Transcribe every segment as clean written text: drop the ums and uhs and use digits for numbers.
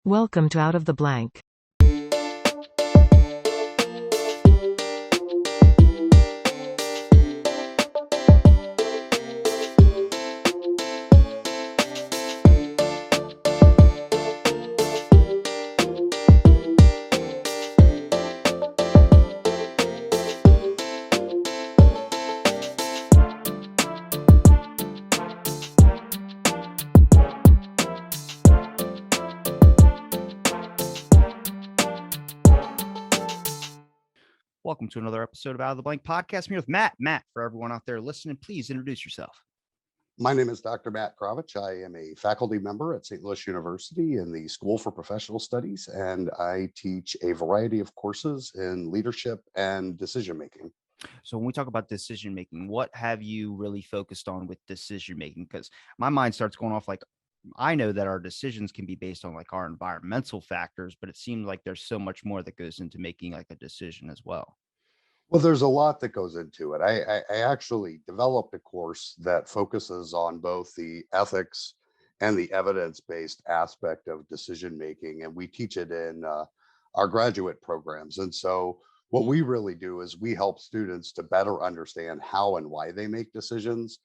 Welcome to Out of the Blank. Welcome to another episode of Out of the Blank podcast. I'm here with Matt. Matt, for everyone out there listening, please introduce yourself. My name is Dr. Matt Grawitch. I am a faculty member at St. Louis University in the School for Professional Studies, and I teach a variety of courses in leadership and decision making. So when we talk about decision making, what have you really focused on with decision making? Because my mind starts going off like, I know that our decisions can be based on like our environmental factors, but it seems like there's so much more that goes into making like a decision as well. Well, there's a lot that goes into it. I actually developed a course that focuses on both the ethics and the evidence-based aspect of decision making, and we teach it in our graduate programs. And so what we really do is we help students to better understand how and why they make decisions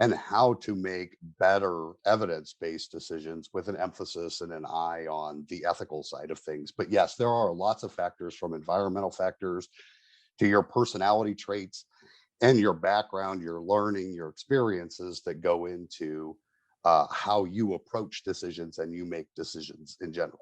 and how to make better evidence-based decisions with an emphasis and an eye on the ethical side of things. But yes, there are lots of factors, from environmental factors to your personality traits and your background, your learning, your experiences that go into how you approach decisions and you make decisions in general.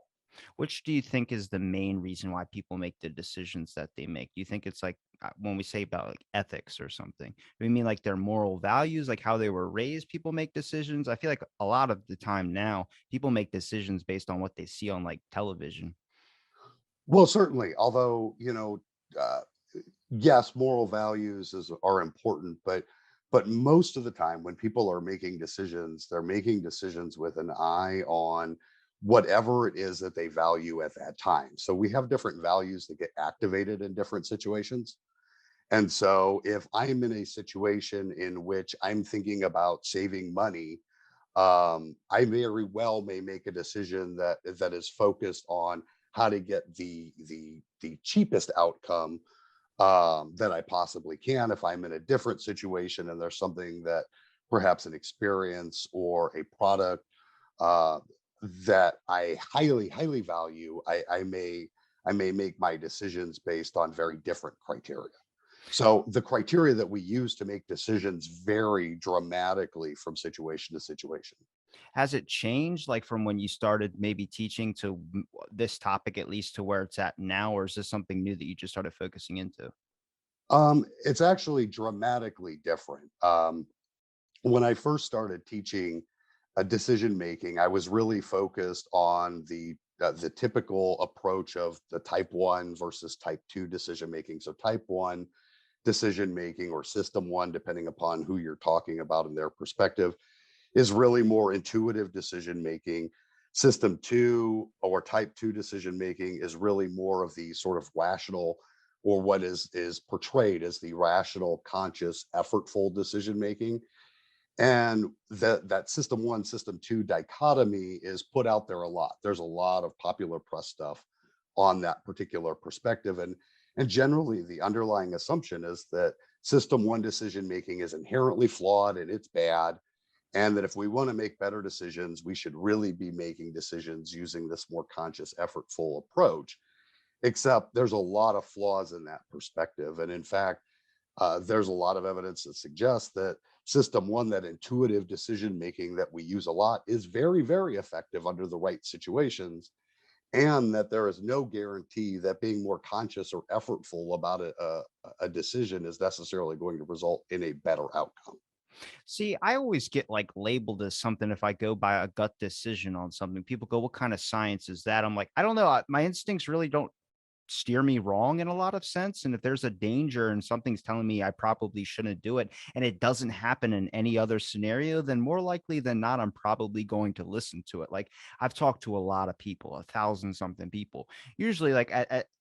Which do you think is the main reason why people make the decisions that they make? Do you think it's like when we say about like ethics or something, do we mean like their moral values, like how they were raised? People make decisions. I feel like a lot of the time now, people make decisions based on what they see on like television. Well, certainly, although, uh, yes, moral values are important, but most of the time when people are making decisions, they're making decisions with an eye on whatever it is that they value at that time. So we have different values that get activated in different situations. And so if I'm in a situation in which I'm thinking about saving money, I very well may make a decision that is focused on how to get the cheapest outcome that I possibly can. If I'm in a different situation and there's something that perhaps an experience or a product uh, that I highly value, I may make my decisions based on very different criteria. So the criteria that we use to make decisions vary dramatically from situation to situation. Has it changed like from when you started maybe teaching to this topic, at least to where it's at now? Or is this something new that you just started focusing into? It's actually dramatically different. When I first started teaching decision making, I was really focused on the typical approach of the type one versus type two decision making. So type one decision making, or system one, depending upon who you're talking about and their perspective, is really more intuitive decision making. System two, or type two decision making, is really more of the sort of rational, or what is portrayed as the rational, conscious, effortful decision making. And that system one, system two dichotomy is put out there a lot. There's a lot of popular press stuff on that particular perspective. And generally the underlying assumption is that system one decision making is inherently flawed and it's bad. And that if we want to make better decisions, we should really be making decisions using this more conscious, effortful approach. Except there's a lot of flaws in that perspective. And in fact, there's a lot of evidence that suggests that system one, that intuitive decision making that we use a lot, is very effective under the right situations. And that there is no guarantee that being more conscious or effortful about a decision is necessarily going to result in a better outcome. See, I always get like labeled as something if I go by a gut decision on something. People go, "What kind of science is that?" I'm like, I don't know. My instincts really don't steer me wrong in a lot of sense. And if there's a danger and something's telling me I probably shouldn't do it, and it doesn't happen in any other scenario, then more likely than not, I'm probably going to listen to it. Like, I've talked to a lot of people, 1,000 something people. Usually, like,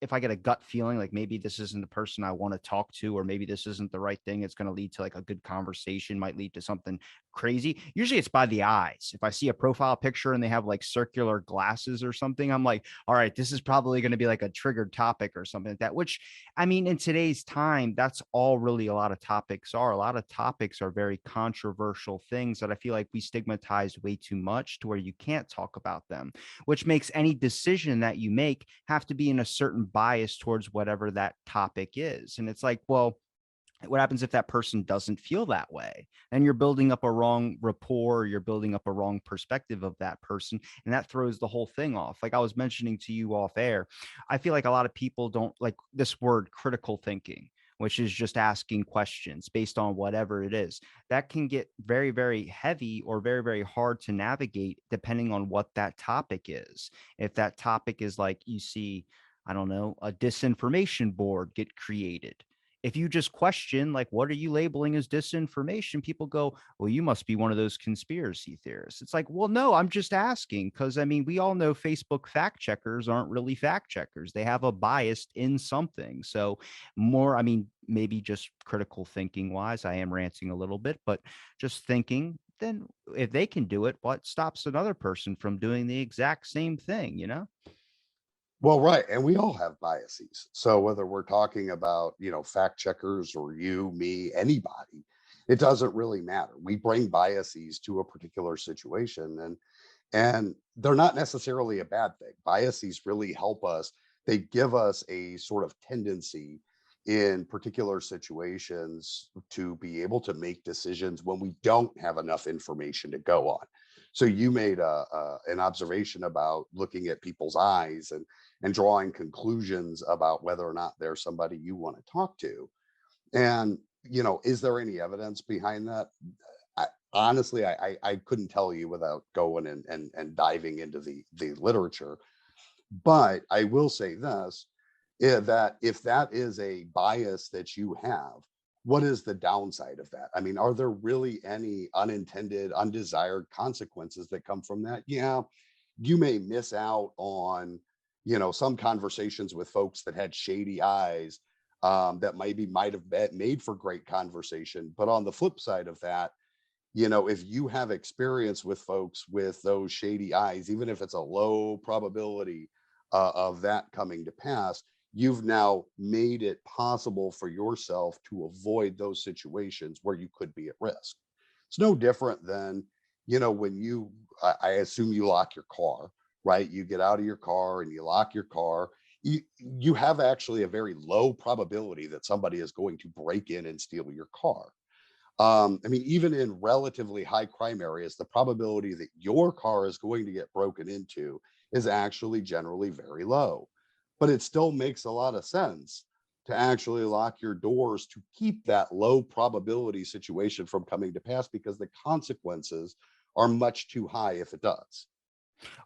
if I get a gut feeling like maybe this isn't the person I want to talk to, or maybe this isn't the right thing, it's going to lead to like a good conversation, might lead to something crazy. Usually it's by the eyes. If I see a profile picture and they have like circular glasses or something, I'm like, all right, this is probably going to be like a triggered topic or something like that. Which, I mean, in today's time, that's all really a lot of topics are. A lot of topics are very controversial things that I feel like we stigmatize way too much to where you can't talk about them, which makes any decision that you make have to be in a certain bias towards whatever that topic is. And it's like, well, what happens if that person doesn't feel that way? And you're building up a wrong rapport, you're building up a wrong perspective of that person, and that throws the whole thing off. Like I was mentioning to you off air, I feel like a lot of people don't like this word critical thinking, which is just asking questions based on whatever it is. That can get very, very heavy or very, very hard to navigate depending on what that topic is. If that topic is like you see, I don't know, a disinformation board get created, if you just question, like, what are you labeling as disinformation? People go, well, you must be one of those conspiracy theorists. It's like, well, no, I'm just asking. Cause I mean, we all know Facebook fact checkers aren't really fact checkers. They have a bias in something. So, more, I mean, maybe just critical thinking wise, I am ranting a little bit, but just thinking, then if they can do it, what stops another person from doing the exact same thing, you know? Well, right. And we all have biases. So whether we're talking about, fact checkers or you, me, anybody, it doesn't really matter. We bring biases to a particular situation, and they're not necessarily a bad thing. Biases really help us. They give us a sort of tendency in particular situations to be able to make decisions when we don't have enough information to go on. So you made an observation about looking at people's eyes and drawing conclusions about whether or not they're somebody you want to talk to. And is there any evidence behind that? Honestly, I couldn't tell you without going and diving into the literature. But I will say this, that if that is a bias that you have, what is the downside of that? I mean, are there really any unintended, undesired consequences that come from that? Yeah, you may miss out on, some conversations with folks that had shady eyes, that maybe might have been made for great conversation. But on the flip side of that, if you have experience with folks with those shady eyes, even if it's a low probability of that coming to pass, you've now made it possible for yourself to avoid those situations where you could be at risk. It's no different than, when I assume you lock your car, right? You get out of your car and you lock your car. You have actually a very low probability that somebody is going to break in and steal your car. I mean, even in relatively high crime areas, the probability that your car is going to get broken into is actually generally very low. But it still makes a lot of sense to actually lock your doors to keep that low probability situation from coming to pass, because the consequences are much too high if it does.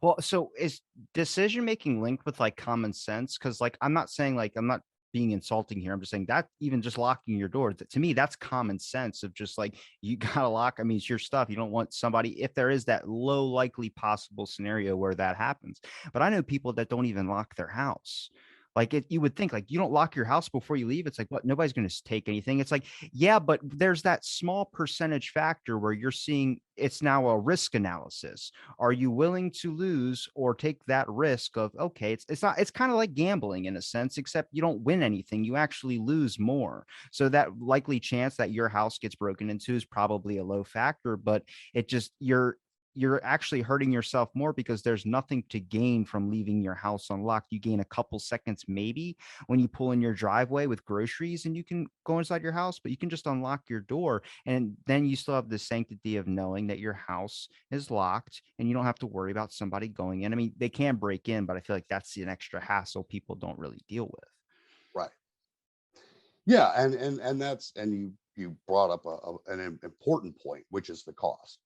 Well, so is decision making linked with like common sense? Because like I'm not saying like I'm not being insulting here. I'm just saying that even just locking your door, to me, that's common sense of just like you gotta lock. I mean, it's your stuff. You don't want somebody if there is that low likely possible scenario where that happens. But I know people that don't even lock their house. Like you would think like you don't lock your house before you leave. It's like what nobody's going to take anything. It's like, yeah, but there's that small percentage factor where you're seeing it's now a risk analysis. Are you willing to lose or take that risk of okay, it's not it's kind of like gambling in a sense, except you don't win anything, you actually lose more. So that likely chance that your house gets broken into is probably a low factor, but it just you're actually hurting yourself more because there's nothing to gain from leaving your house unlocked. You gain a couple seconds maybe when you pull in your driveway with groceries and you can go inside your house, but you can just unlock your door and then you still have the sanctity of knowing that your house is locked and you don't have to worry about somebody going in. I mean, they can break in, but I feel like that's an extra hassle people don't really deal with. Right. Yeah, and that's, and you brought up an important point, which is the cost,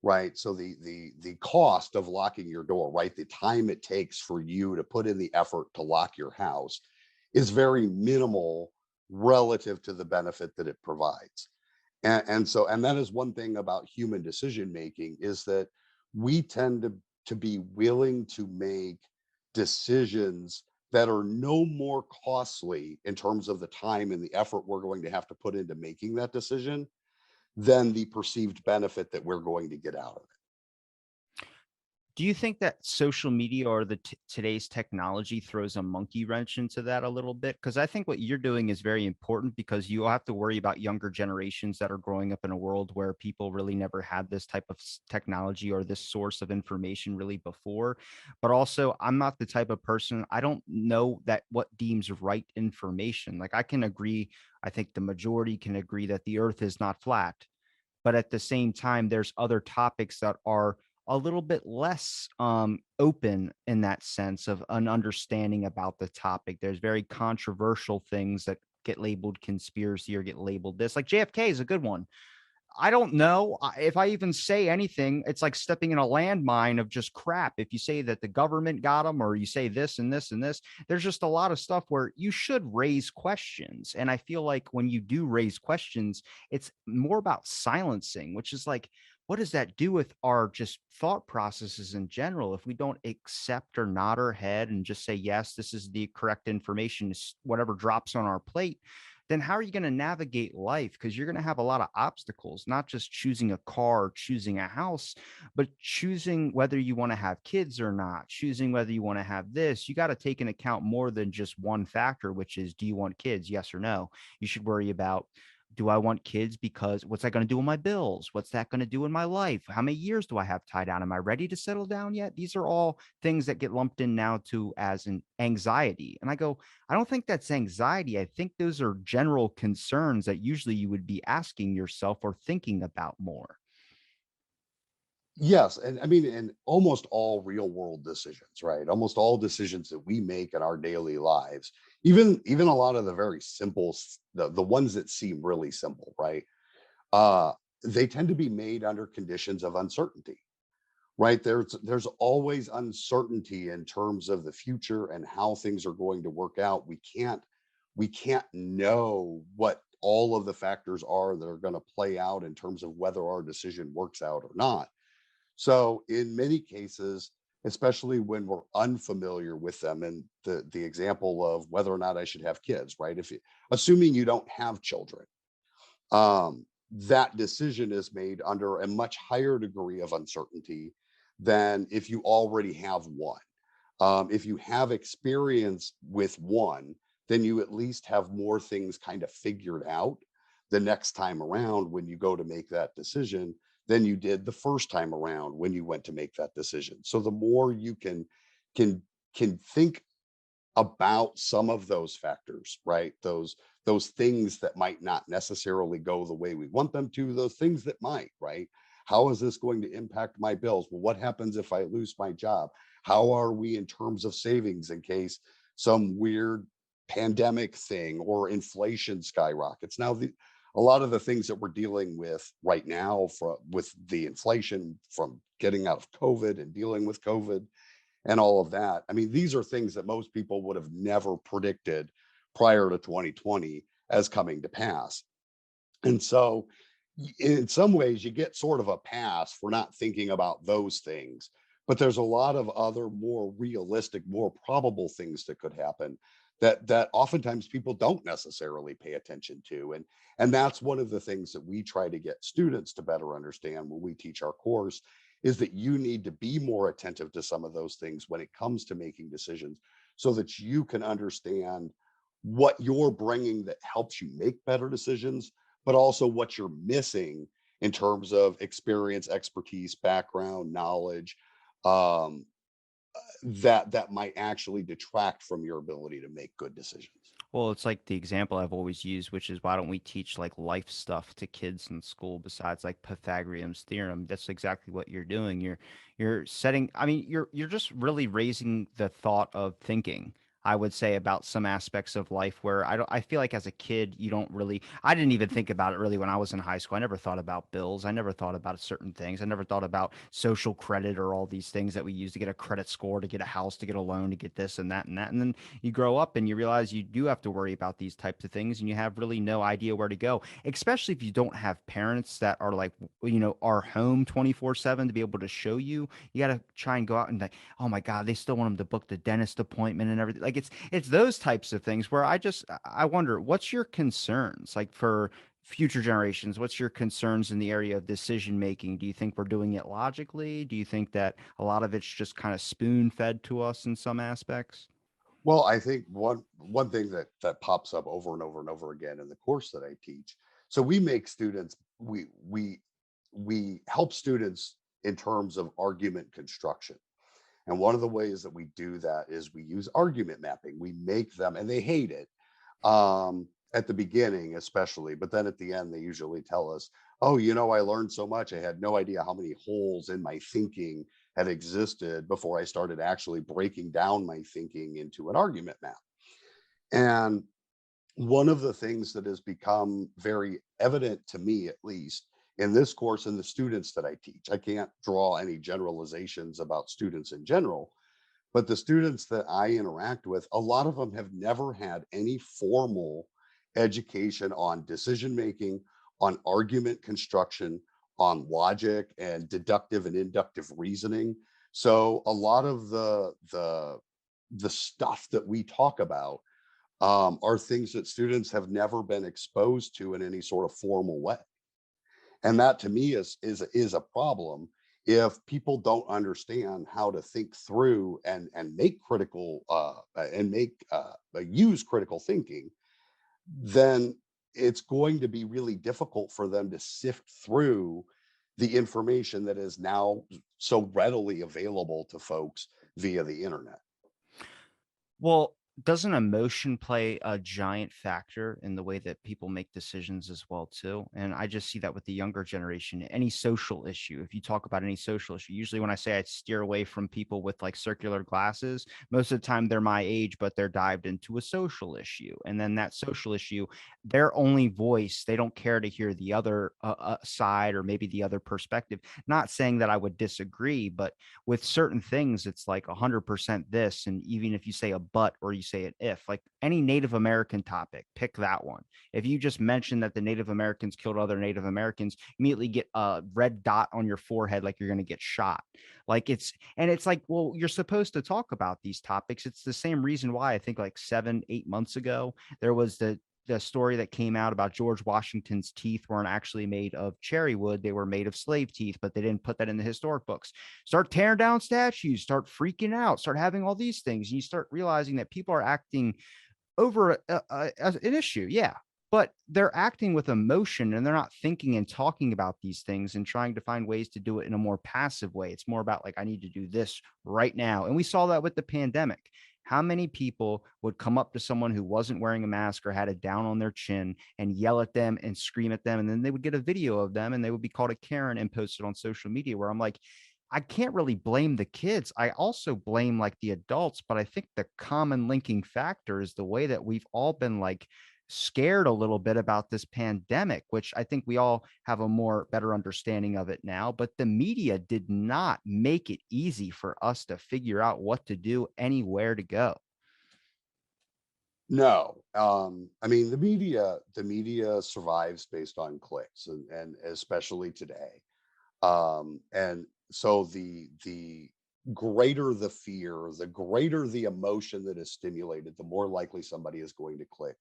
right? So the cost of locking your door, right? The time it takes for you to put in the effort to lock your house is very minimal relative to the benefit that it provides. And that is one thing about human decision making, is that we tend to be willing to make decisions that are no more costly in terms of the time and the effort we're going to have to put into making that decision than the perceived benefit that we're going to get out of it. Do you think that social media or today's technology throws a monkey wrench into that a little bit? Because I think what you're doing is very important, because you have to worry about younger generations that are growing up in a world where people really never had this type of technology or this source of information really before. But also, I'm not the type of person, I don't know that what deems right information. Like, I can agree, I think the majority can agree that the earth is not flat, but at the same time, there's other topics that are a little bit less open in that sense of an understanding about the topic. There's very controversial things that get labeled conspiracy or get labeled this. Like JFK is a good one. I don't know if I even say anything. It's like stepping in a landmine of just crap. If you say that the government got them, or you say this and this and this, there's just a lot of stuff where you should raise questions. And I feel like when you do raise questions, it's more about silencing, which is like, what does that do with our just thought processes in general? If we don't accept or nod our head and just say, yes, this is the correct information, whatever drops on our plate, then how are you going to navigate life? Because you're going to have a lot of obstacles, not just choosing a car, or choosing a house, but choosing whether you want to have kids or not, choosing whether you want to have this. You got to take into account more than just one factor, which is, do you want kids? Yes or no. You should worry about, do I want kids? Because what's that going to do with my bills? What's that going to do in my life? How many years do I have tied down? Am I ready to settle down yet? These are all things that get lumped in now to as an anxiety. And I go, I don't think that's anxiety. I think those are general concerns that usually you would be asking yourself or thinking about more. Yes, and I mean, in almost all real world decisions, right? Almost all decisions that we make in our daily lives, even a lot of the very simple, the ones that seem really simple, right? Uh, they tend to be made under conditions of uncertainty, right? There's always uncertainty in terms of the future and how things are going to work out. We can't know what all of the factors are that are going to play out in terms of whether our decision works out or not. So in many cases, especially when we're unfamiliar with them, and the example of whether or not I should have kids, right? If you, assuming you don't have children, that decision is made under a much higher degree of uncertainty than if you already have one. If you have experience with one, then you at least have more things kind of figured out the next time around when you go to make that decision than you did the first time around when you went to make that decision. So the more you can can think about some of those factors, right? Those things that might not necessarily go the way we want them to, those things that might, right? How is this going to impact my bills? Well, what happens if I lose my job? How are we in terms of savings in case some weird pandemic thing or inflation skyrockets? Now, a lot of the things that we're dealing with right now with the inflation from getting out of COVID and dealing with COVID and all of that. I mean, these are things that most people would have never predicted prior to 2020 as coming to pass. And so, in some ways, you get sort of a pass for not thinking about those things. But there's a lot of other more realistic, more probable things that could happen that oftentimes people don't necessarily pay attention to. And that's one of the things that we try to get students to better understand when we teach our course, is that you need to be more attentive to some of those things when it comes to making decisions, so that you can understand what you're bringing that helps you make better decisions, but also what you're missing in terms of experience, expertise, background, knowledge, um, that might actually detract from your ability to make good decisions. Well, it's like the example I've always used, which is, why don't we teach like life stuff to kids in school besides like Pythagorean's theorem? That's exactly what you're doing. You're setting, I mean, you're just really raising the thought of thinking. I would say, about some aspects of life where I feel like as a kid, you don't really, I didn't even think about it really when I was in high school. I never thought about bills. I never thought about certain things. I never thought about social credit or all these things that we use to get a credit score, to get a house, to get a loan, to get this and that and that. And then you grow up and you realize you do have to worry about these types of things and you have really no idea where to go, especially if you don't have parents that are like, are home 24/7 to be able to show you. You got to try and go out and like, oh my God, they still want them to book the dentist appointment and everything. Like it's those types of things where I wonder, what's your concerns like for future generations? What's your concerns in the area of decision making? Do you think we're doing it logically? Do you think that a lot of it's just kind of spoon fed to us in some aspects? Well, I think one thing that pops up over and over and over again in the course that I teach. So we make students we help students in terms of argument construction. And one of the ways that we do that is we use argument mapping. We make them, and they hate it at the beginning, especially, but then at the end, they usually tell us, oh, I learned so much. I had no idea how many holes in my thinking had existed before I started actually breaking down my thinking into an argument map. And one of the things that has become very evident to me, at least in this course and the students that I teach, I can't draw any generalizations about students in general, but the students that I interact with, a lot of them have never had any formal education on decision making, on argument construction, on logic and deductive and inductive reasoning. So a lot of the stuff that we talk about are things that students have never been exposed to in any sort of formal way. And that to me is a problem if people don't understand how to think through and make critical and make use critical thinking, then it's going to be really difficult for them to sift through the information that is now so readily available to folks via the internet. Well, doesn't emotion play a giant factor in the way that people make decisions as well too? And I just see that with the younger generation. Any social issue, if you talk about any social issue, usually when I say I steer away from people with like circular glasses, most of the time they're my age, but they're dived into a social issue. And then that social issue, their only voice, they don't care to hear the other side or maybe the other perspective. Not saying that I would disagree, but with certain things, it's like 100% this. And even if you say a but or you say an if, like any Native American topic, pick that one. If you just mention that the Native Americans killed other Native Americans, immediately get a red dot on your forehead like you're going to get shot. And it's like, well, you're supposed to talk about these topics. It's the same reason why I think like 7, 8 months ago, there was the story that came out about George Washington's teeth weren't actually made of cherry wood. They were made of slave teeth, but they didn't put that in the historic books. Start tearing down statues, start freaking out, start having all these things. And you start realizing that people are acting over an issue. Yeah. But they're acting with emotion and they're not thinking and talking about these things and trying to find ways to do it in a more passive way. It's more about like, I need to do this right now. And we saw that with the pandemic. How many people would come up to someone who wasn't wearing a mask or had it down on their chin and yell at them and scream at them? And then they would get a video of them and they would be called a Karen and posted on social media, where I'm like, I can't really blame the kids. I also blame like the adults, but I think the common linking factor is the way that we've all been like scared a little bit about this pandemic, which I think we all have a more better understanding of it now. But the media did not make it easy for us to figure out what to do, anywhere to go. No, I mean the media survives based on clicks, and especially today. And so the greater the fear, the greater the emotion that is stimulated, the more likely somebody is going to click,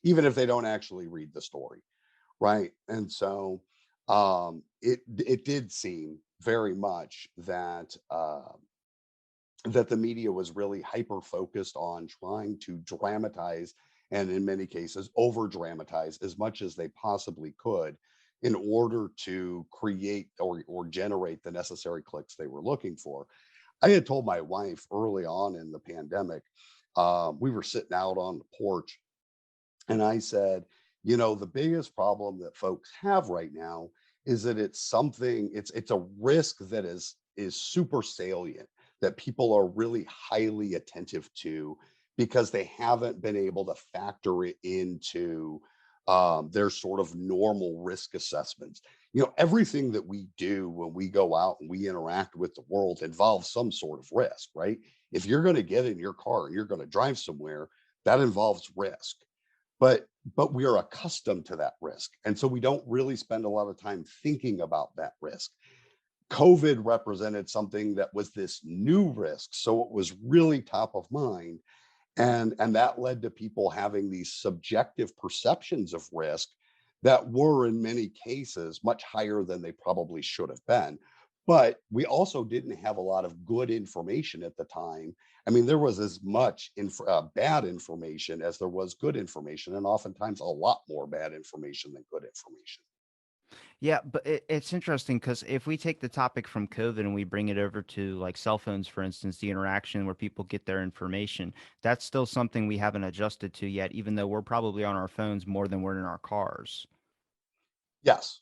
even if they don't actually read the story, right? And so it did seem very much that the media was really hyper focused on trying to dramatize and in many cases over dramatize as much as they possibly could in order to create or generate the necessary clicks they were looking for. I had told my wife early on in the pandemic, we were sitting out on the porch, and I said, the biggest problem that folks have right now is that it's a risk that is super salient, that people are really highly attentive to, because they haven't been able to factor it into their sort of normal risk assessments. Everything that we do when we go out and we interact with the world involves some sort of risk, right? If you're going to get in your car and you're going to drive somewhere, that involves risk. But we are accustomed to that risk. And so we don't really spend a lot of time thinking about that risk. COVID represented something that was this new risk. So it was really top of mind. And that led to people having these subjective perceptions of risk that were in many cases much higher than they probably should have been. But we also didn't have a lot of good information at the time. I mean, there was as much bad information as there was good information, and oftentimes a lot more bad information than good information. Yeah, but it's interesting because if we take the topic from COVID and we bring it over to like cell phones, for instance, the interaction where people get their information, that's still something we haven't adjusted to yet, even though we're probably on our phones more than we're in our cars. Yes.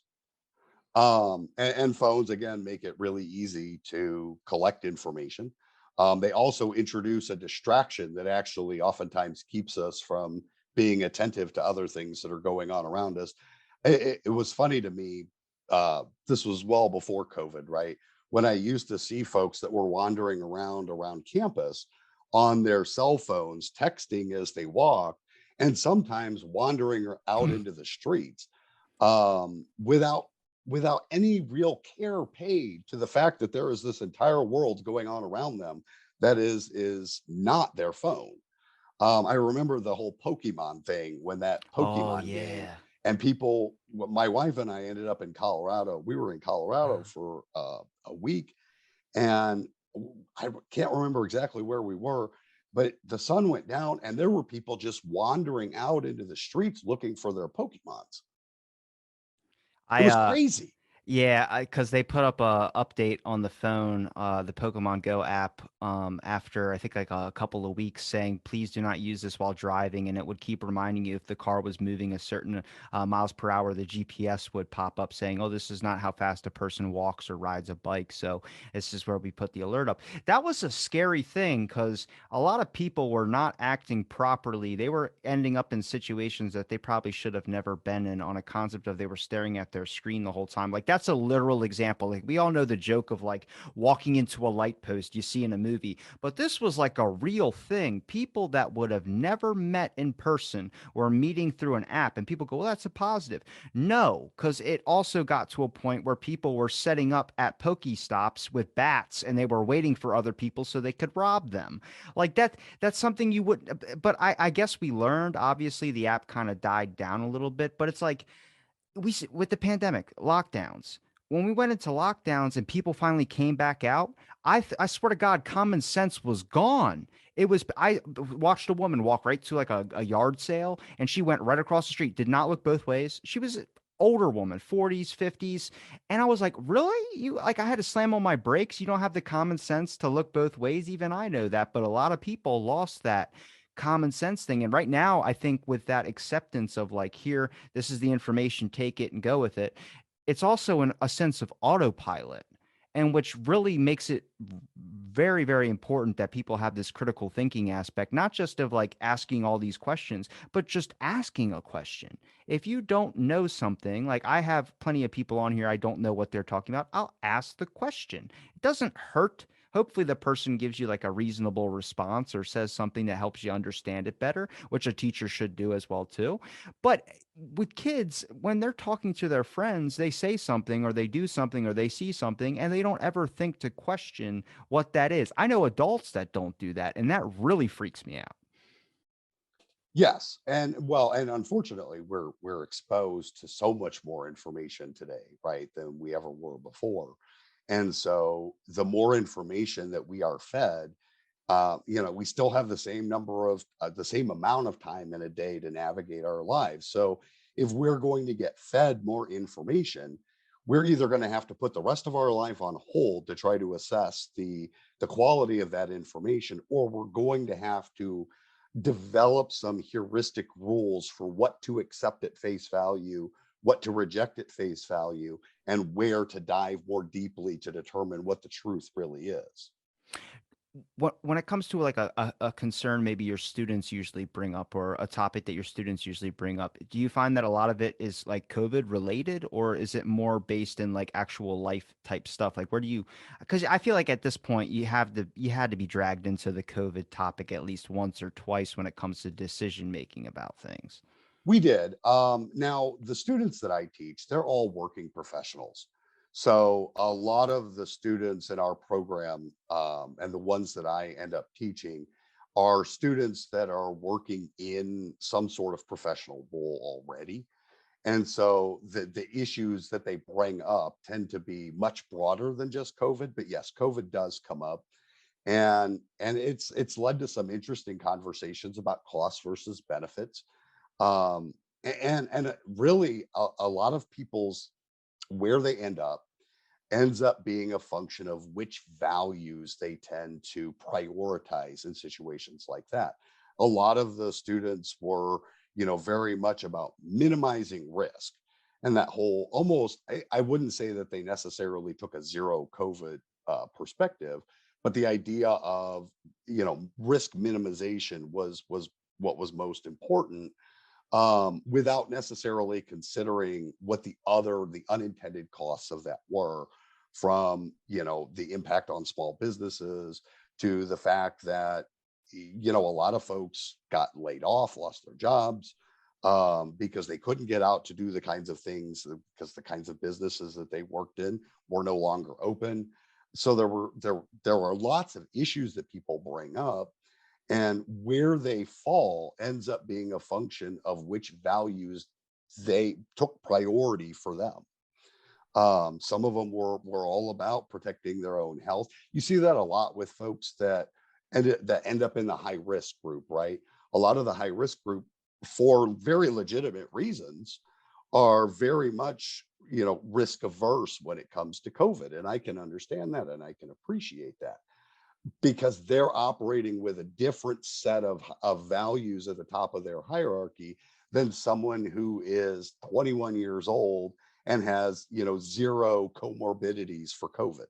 And phones again make it really easy to collect information. They also introduce a distraction that actually oftentimes keeps us from being attentive to other things that are going on around us. It was funny to me. This was well before COVID, right? When I used to see folks that were wandering around campus on their cell phones, texting as they walk, and sometimes wandering out into the streets without any real care paid to the fact that there is this entire world going on around them that is not their phone. I remember the whole Pokemon thing when that Oh, Pokemon game, yeah. and my wife and I ended up in Colorado. We were in Colorado for a week, and I can't remember exactly where we were, but the sun went down, and there were people just wandering out into the streets looking for their Pokemons. It I was crazy. Yeah, because they put up a update on the phone, the Pokemon Go app, after I think like a couple of weeks saying, please do not use this while driving. And it would keep reminding you if the car was moving a certain miles per hour, the GPS would pop up saying, oh, this is not how fast a person walks or rides a bike. So this is where we put the alert up. That was a scary thing because a lot of people were not acting properly. They were ending up in situations that they probably should have never been in on a concept of they were staring at their screen the whole time. Like that's a literal example. Like we all know the joke of like walking into a light post you see in a movie, but this was like a real thing. People that would have never met in person were meeting through an app, and people go, well, that's a positive. No, because it also got to a point where people were setting up at Pokestops with bats and they were waiting for other people so they could rob them. Like that's something you would, but I guess we learned, obviously the app kind of died down a little bit, but it's like with the pandemic lockdowns, when we went into lockdowns and people finally came back out, I swear to God, common sense was gone. It was I watched a woman walk right to like a yard sale, and she went right across the street, did not look both ways. She was an older woman, 40s, 50s, and I was like, really? You like I had to slam on my brakes. You don't have the common sense to look both ways. Even I know that, but a lot of people lost that common sense thing. And right now, I think with that acceptance of like, here, this is the information, take it and go with it, it's also a sense of autopilot, and which really makes it very, very important that people have this critical thinking aspect, not just of like asking all these questions, but just asking a question. If you don't know something, like I have plenty of people on here, I don't know what they're talking about, I'll ask the question. It doesn't hurt. Hopefully, the person gives you like a reasonable response or says something that helps you understand it better, which a teacher should do as well too. But with kids, when they're talking to their friends, they say something or they do something or they see something and they don't ever think to question what that is. I know adults that don't do that, and that really freaks me out. Yes, and well, and unfortunately, we're exposed to so much more information today, right, than we ever were before. And so, the more information that we are fed, we still have the same amount of time in a day to navigate our lives. So, if we're going to get fed more information, we're either going to have to put the rest of our life on hold to try to assess the quality of that information, or we're going to have to develop some heuristic rules for what to accept at face value, what to reject at face value, and where to dive more deeply to determine what the truth really is. when it comes to like a concern maybe your students usually bring up or a topic that your students usually bring up, do you find that a lot of it is like COVID related or is it more based in like actual life type stuff? Like where do you, because I feel like at this point you had to be dragged into the COVID topic at least once or twice when it comes to decision making about things. We did. Now, the students that I teach, they're all working professionals. So a lot of the students in our program, and the ones that I end up teaching, are students that are working in some sort of professional role already. And so the issues that they bring up tend to be much broader than just COVID. But yes, COVID does come up, and it's led to some interesting conversations about cost versus benefits. And really a lot of people's where they end up ends up being a function of which values they tend to prioritize in situations like that. A lot of the students were, very much about minimizing risk, and that whole almost, I wouldn't say that they necessarily took a zero COVID perspective, but the idea of, risk minimization was what was most important, without necessarily considering what the unintended costs of that were, from, the impact on small businesses, to the fact that, a lot of folks got laid off, lost their jobs, because they couldn't get out to do the kinds of things, because the kinds of businesses that they worked in were no longer open. So there were lots of issues that people bring up, and where they fall ends up being a function of which values they took priority for them. Some of them were all about protecting their own health. You see that a lot with folks that end up in the high risk group, right? A lot of the high risk group, for very legitimate reasons, are very much, risk averse when it comes to COVID, and I can understand that and I can appreciate that, because they're operating with a different set of values at the top of their hierarchy than someone who is 21 years old and has, zero comorbidities for COVID.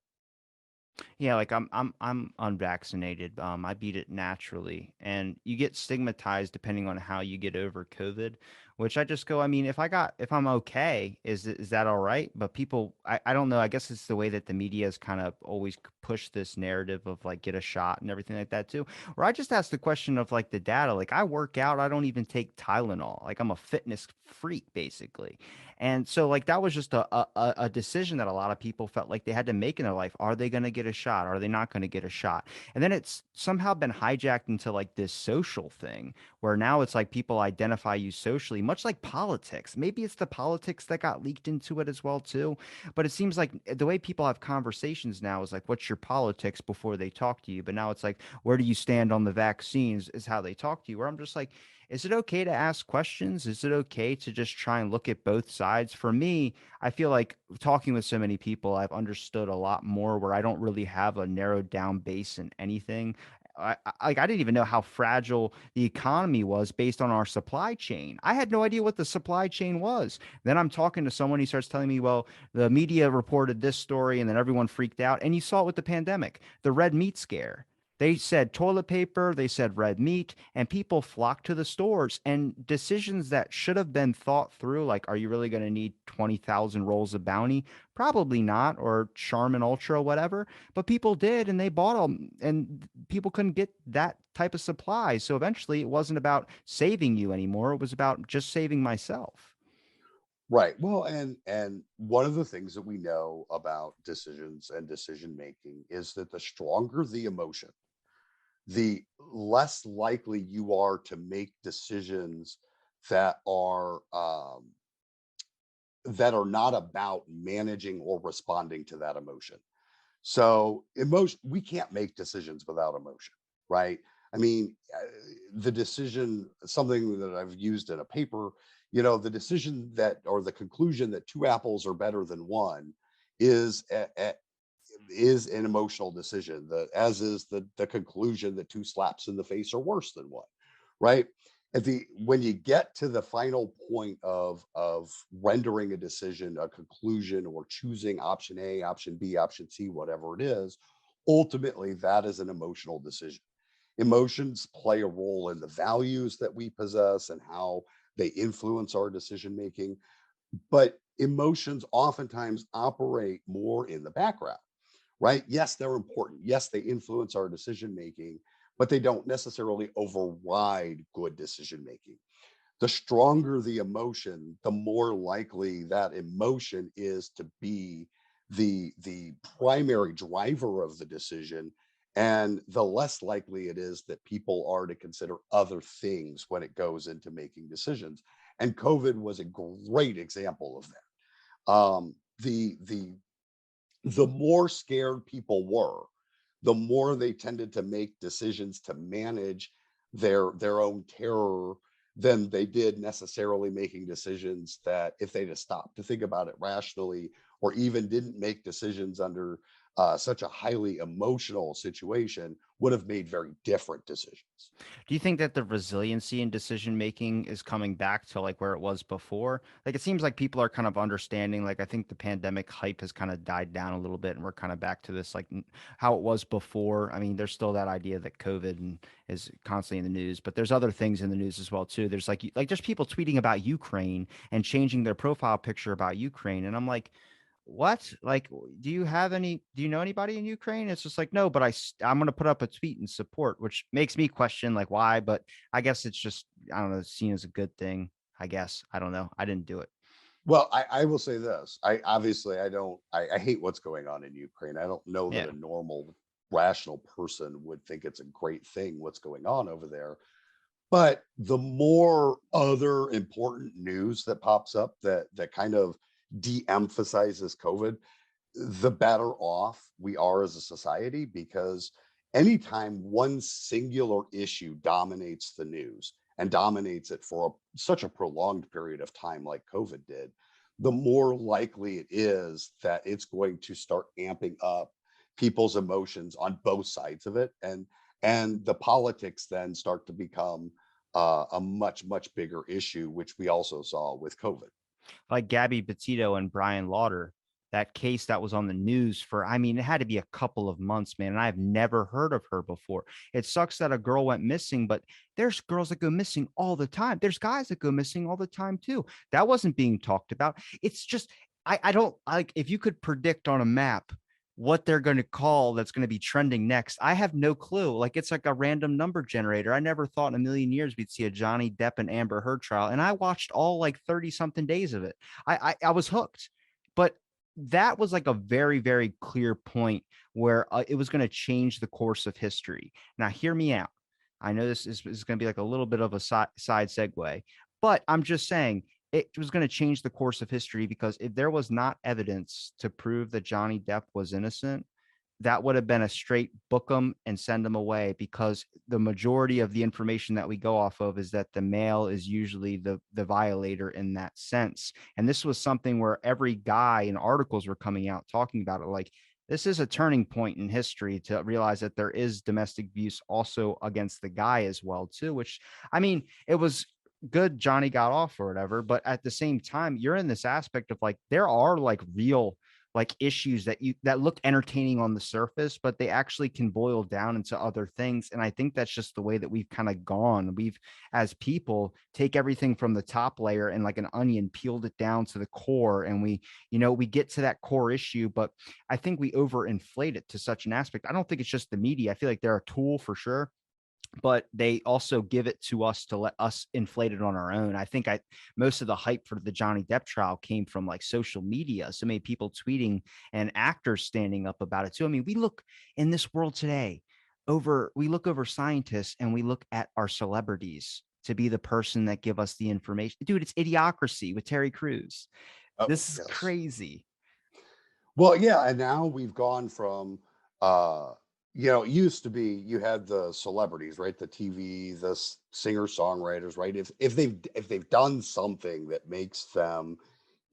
Yeah, like I'm unvaccinated. I beat it naturally, and you get stigmatized depending on how you get over COVID. Which I just go, I mean, if I'm okay, is that all right? But people, I don't know. I guess it's the way that the media has kind of always pushed this narrative of like get a shot and everything like that too. Or I just ask the question of like the data. Like I work out, I don't even take Tylenol. Like I'm a fitness freak basically. And so, like, that was just a decision that a lot of people felt like they had to make in their life. Are they going to get a shot? Are they not going to get a shot? And then it's somehow been hijacked into like this social thing where now it's like people identify you socially, much like politics. Maybe it's the politics that got leaked into it as well, too. But it seems like the way people have conversations now is like, what's your politics before they talk to you? But now it's like, where do you stand on the vaccines is how they talk to you. Where I'm just like, is it okay to ask questions? Is it okay to just try and look at both sides? For me, I feel like talking with so many people, I've understood a lot more where I don't really have a narrowed down base in anything. Like I didn't even know how fragile the economy was based on our supply chain. I had no idea what the supply chain was. Then I'm talking to someone, he starts telling me, well, the media reported this story and then everyone freaked out. And you saw it with the pandemic, the red meat scare. They said toilet paper, they said red meat, and people flocked to the stores. And decisions that should have been thought through, like, are you really going to need 20,000 rolls of Bounty? Probably not, or Charmin Ultra, whatever. But people did, and they bought them, and people couldn't get that type of supply. So eventually, it wasn't about saving you anymore. It was about just saving myself. Right. Well, and one of the things that we know about decisions and decision making is that the stronger the emotion, the less likely you are to make decisions that are not about managing or responding to that emotion. So emotion, we can't make decisions without emotion, right? I mean, the decision, something that I've used in a paper, the decision that, or the conclusion that two apples are better than one, is is an emotional decision. As is the conclusion that two slaps in the face are worse than one, right? When you get to the final point of rendering a decision, a conclusion, or choosing option A, option B, option C, whatever it is, ultimately that is an emotional decision. Emotions play a role in the values that we possess and how they influence our decision making, but emotions oftentimes operate more in the background, right? Yes, they're important. Yes, they influence our decision making, but they don't necessarily override good decision making. The stronger the emotion, the more likely that emotion is to be the primary driver of the decision, and the less likely it is that people are to consider other things when it goes into making decisions. And COVID was a great example of that. The more scared people were, the more they tended to make decisions to manage their own terror than they did necessarily making decisions that, if they'd have stopped to think about it rationally, or even didn't make decisions under such a highly emotional situation, would have made very different decisions. Do you think that the resiliency in decision making is coming back to like where it was before? Like it seems like people are kind of understanding. Like I think the pandemic hype has kind of died down a little bit, and we're kind of back to this like how it was before. I mean, there's still that idea that is constantly in the news, but there's other things in the news as well too. There's like there's people tweeting about Ukraine and changing their profile picture about Ukraine, and I'm like, what? Like, do you know anybody in Ukraine? It's just like, no, but I'm going to put up a tweet in support, which makes me question like why, but I guess it's just, I don't know, seen as a good thing. I guess. I don't know. I didn't do it. Well, I will say this. I obviously I don't I hate what's going on in Ukraine. I don't know that Yeah. a normal rational person would think it's a great thing what's going on over there. But the more other important news that pops up that kind of de-emphasizes COVID, the better off we are as a society, because anytime one singular issue dominates the news and dominates it for such a prolonged period of time like COVID did, the more likely it is that it's going to start amping up people's emotions on both sides of it, and the politics then start to become a much bigger issue, which we also saw with COVID. Like Gabby Petito and Brian Lauder, that case that was on the news for, I mean, it had to be a couple of months, man. And I've never heard of her before. It sucks that a girl went missing, but there's girls that go missing all the time. There's guys that go missing all the time too. That wasn't being talked about. It's just, I don't like, if you could predict on a map what they're going to call that's going to be trending next. I have no clue. Like it's like a random number generator. I never thought in a million years we'd see a Johnny Depp and Amber Heard trial, and I watched all like 30 something days of it. I was hooked, but that was like a very clear point where it was going to change the course of history. Now, hear me out. I know this is going to be like a little bit of a side segue, but I'm just saying it was going to change the course of history, because if there was not evidence to prove that Johnny Depp was innocent, that would have been a straight book him and send him away, because the majority of the information that we go off of is that the male is usually the violator in that sense. And this was something where every guy in articles were coming out talking about it, like this is a turning point in history to realize that there is domestic abuse also against the guy as well too, which, I mean, it was good Johnny got off or whatever, but at the same time, you're in this aspect of like there are like real like issues that look entertaining on the surface, but they actually can boil down into other things. And I think that's just the way that we've kind of gone. We've, as people, take everything from the top layer and like an onion, peeled it down to the core. And we get to that core issue, but I think we overinflate it to such an aspect. I don't think it's just the media. I feel like they're a tool for sure, but they also give it to us to let us inflate it on our own. I think most of the hype for the Johnny Depp trial came from like social media. So many people tweeting and actors standing up about it too. I mean, we look in this world today we look over scientists and we look at our celebrities to be the person that give us the information. Dude, it's Idiocracy with Terry Crews. Oh, This is yes. crazy. Well, yeah, and now we've gone from it used to be you had the celebrities, right? The TV, the singer-songwriters, right? If they've done something that makes them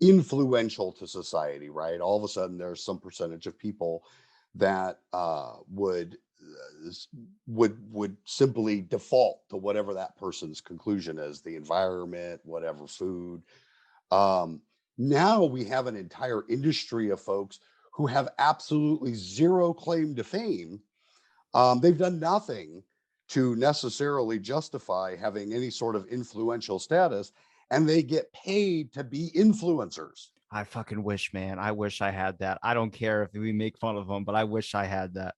influential to society, right? All of a sudden there's some percentage of people that would simply default to whatever that person's conclusion is, the environment, whatever food. Um, Now we have an entire industry of folks who have absolutely zero claim to fame. They've done nothing to necessarily justify having any sort of influential status, and they get paid to be influencers. I fucking wish, man. I wish I had that. I don't care if we make fun of them, but I wish I had that.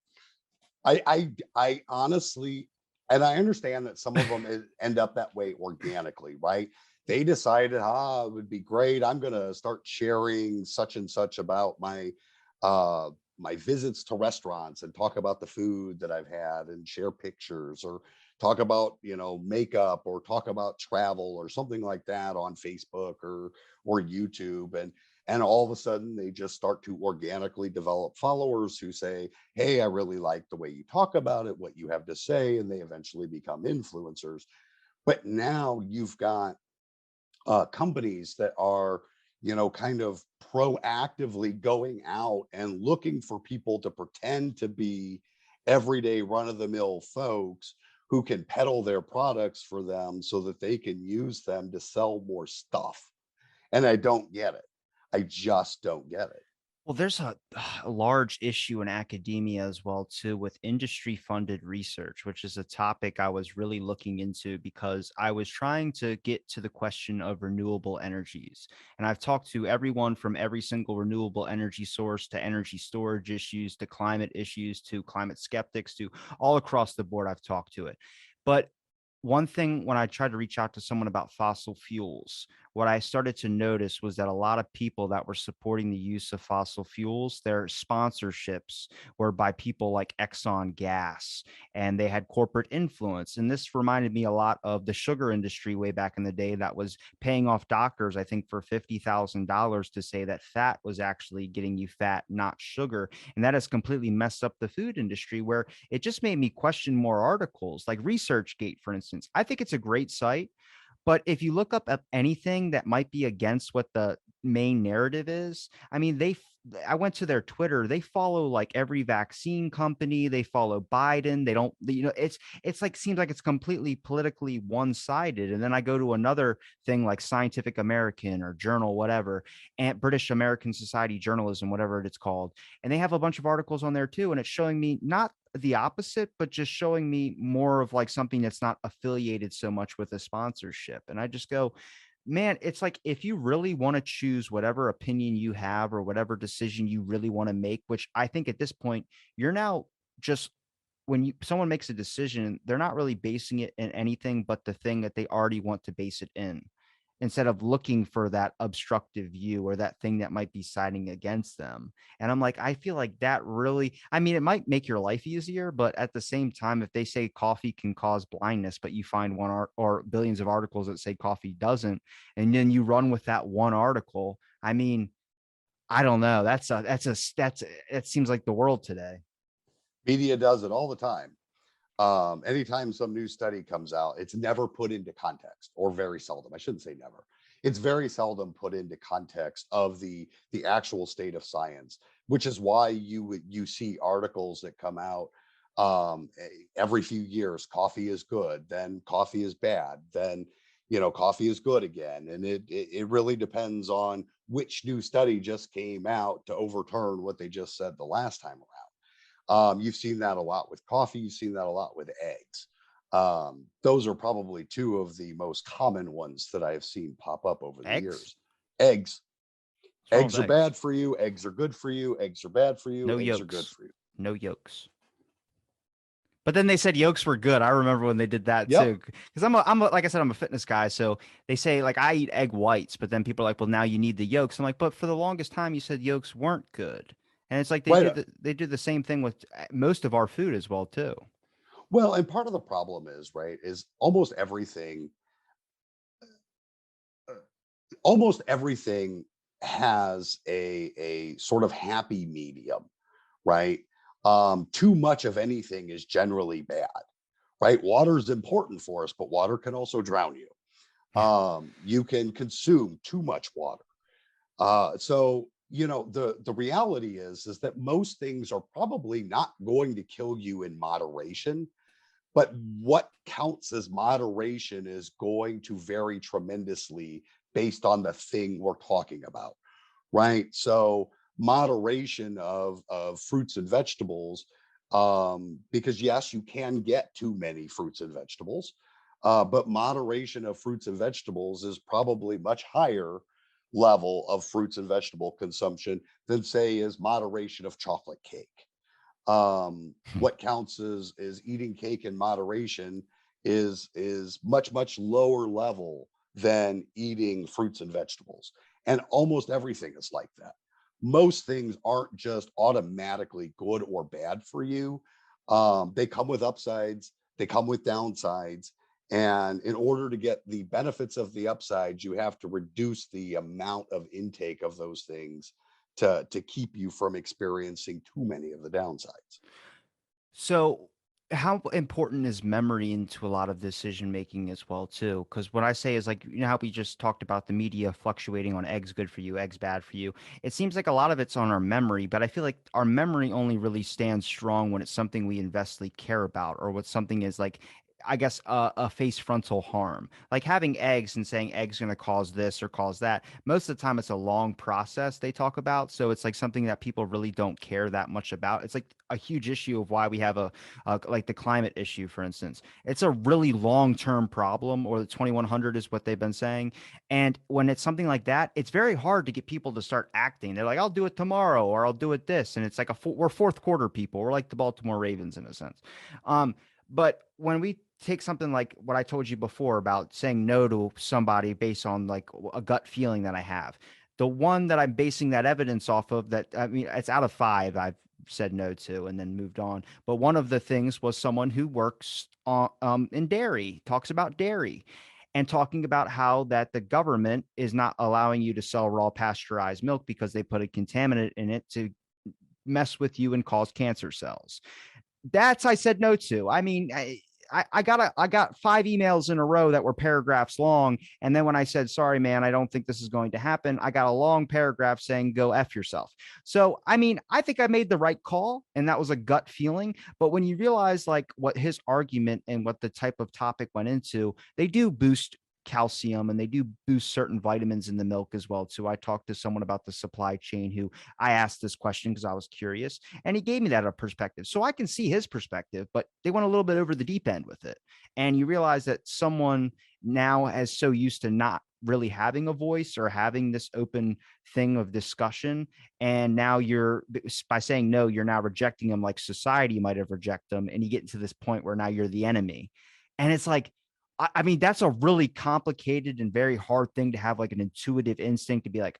I honestly, and I understand that some of them end up that way organically, right? They decided, it would be great. I'm going to start sharing such and such about my visits to restaurants and talk about the food that I've had and share pictures, or talk about, makeup, or talk about travel or something like that on Facebook or YouTube. And all of a sudden they just start to organically develop followers who say, hey, I really like the way you talk about it, what you have to say, and they eventually become influencers. But now you've got companies that are, kind of proactively going out and looking for people to pretend to be everyday run-of-the-mill folks who can peddle their products for them so that they can use them to sell more stuff. And I don't get it. I just don't get it. Well, there's a large issue in academia as well too with industry funded research, which is a topic I was really looking into because I was trying to get to the question of renewable energies. And I've talked to everyone from every single renewable energy source to energy storage issues to climate issues to climate skeptics to all across the board. I've talked to it. But one thing when I tried to reach out to someone about fossil fuels, what I started to notice was that a lot of people that were supporting the use of fossil fuels, their sponsorships were by people like Exxon Gas, and they had corporate influence. And this reminded me a lot of the sugar industry way back in the day that was paying off doctors, I think, for $50,000 to say that fat was actually getting you fat, not sugar. And that has completely messed up the food industry, where it just made me question more articles like ResearchGate, for instance. I think it's a great site, but if you look up anything that might be against what the main narrative is, I mean, I went to their Twitter. They follow like every vaccine company. They follow Biden. They don't, it's like, seems like it's completely politically one-sided. And then I go to another thing like Scientific American or Journal, whatever, and British American Society Journalism, whatever it's called. And they have a bunch of articles on there too. And it's showing me not the opposite, but just showing me more of like something that's not affiliated so much with a sponsorship. And I just go, man, it's like if you really want to choose whatever opinion you have or whatever decision you really want to make, which I think at this point, you're now just when someone makes a decision, they're not really basing it in anything but the thing that they already want to base it in, instead of looking for that obstructive view or that thing that might be siding against them. And I'm like, I feel like that really, I mean, it might make your life easier, but at the same time, if they say coffee can cause blindness, but you find one art or billions of articles that say coffee doesn't, and then you run with that one article, I mean, I don't know. It seems like the world today. Media does it all the time. Anytime some new study comes out, it's never put into context, or very seldom. I shouldn't say never. It's very seldom put into context of the actual state of science, which is why you see articles that come out every few years. Coffee is good, then coffee is bad, then coffee is good again, and it really depends on which new study just came out to overturn what they just said the last time around. You've seen that a lot with coffee. You've seen that a lot with eggs. Those are probably two of the most common ones that I have seen pop up over the Eggs? years. Eggs. What's wrong Eggs with are eggs? bad for you. Eggs are good for you. Eggs are bad for you. No Eggs are good yolks. for you. No yolks. But then they said yolks were good. I remember when they did that Yep. too. Because like I said, I'm a fitness guy. So they say like I eat egg whites, but then people are like, well, now you need the yolks. I'm like, but for the longest time, you said yolks weren't good. And it's like Right. they do the same thing with most of our food as well too. Well, and part of the problem is, right, is uh, almost everything has a sort of happy medium, right? Too much of anything is generally bad, right? Water is important for us, but water can also drown you. You can consume too much water. So the reality is that most things are probably not going to kill you in moderation, but what counts as moderation is going to vary tremendously based on the thing we're talking about, right? So moderation of fruits and vegetables, because yes, you can get too many fruits and vegetables, but moderation of fruits and vegetables is probably much higher level of fruits and vegetable consumption than say is moderation of chocolate cake. What counts is eating cake in moderation is much lower level than eating fruits and vegetables, and almost everything is like that. Most things aren't just automatically good or bad for you. They come with upsides, they come with downsides, and in order to get the benefits of the upsides, you have to reduce the amount of intake of those things to keep you from experiencing too many of the downsides. So, how important is memory into a lot of decision making as well too? Because what I say is like, you know how we just talked about the media fluctuating on eggs good for you, eggs bad for you. It seems like a lot of it's on our memory, but I feel like our memory only really stands strong when it's something we investly care about, or what something is like, I guess, a face frontal harm. Like having eggs and saying eggs going to cause this or cause that. Most of the time, it's a long process they talk about. So it's like something that people really don't care that much about. It's like a huge issue of why we have like the climate issue, for instance. It's a really long term problem, or the 2100 is what they've been saying. And when it's something like that, it's very hard to get people to start acting. They're like, I'll do it tomorrow, or I'll do it this. And it's like we're fourth quarter people. We're like the Baltimore Ravens in a sense. But when we take something like what I told you before about saying no to somebody based on like a gut feeling that I have, the one that I'm basing that evidence off of, that I mean, it's out of five I've said no to and then moved on. But one of the things was someone who works in dairy, talks about dairy and talking about how that the government is not allowing you to sell raw pasteurized milk because they put a contaminant in it to mess with you and cause cancer cells. That's I said no to. I mean, I got five emails in a row that were paragraphs long, and then when I said sorry, man, I don't think this is going to happen, I got a long paragraph saying go f yourself. So I mean, I think I made the right call, and that was a gut feeling. But when you realize like what his argument and what the type of topic went into, they do boost calcium and they do boost certain vitamins in the milk as well too. I talked to someone about the supply chain who I asked this question because I was curious, and he gave me that a perspective. So I can see his perspective, but they went a little bit over the deep end with it. And you realize that someone now is so used to not really having a voice or having this open thing of discussion. And now you're, by saying no, you're now rejecting them like society might have rejected them. And you get to this point where now you're the enemy. And it's like, I mean, that's a really complicated and very hard thing to have like an intuitive instinct to be like,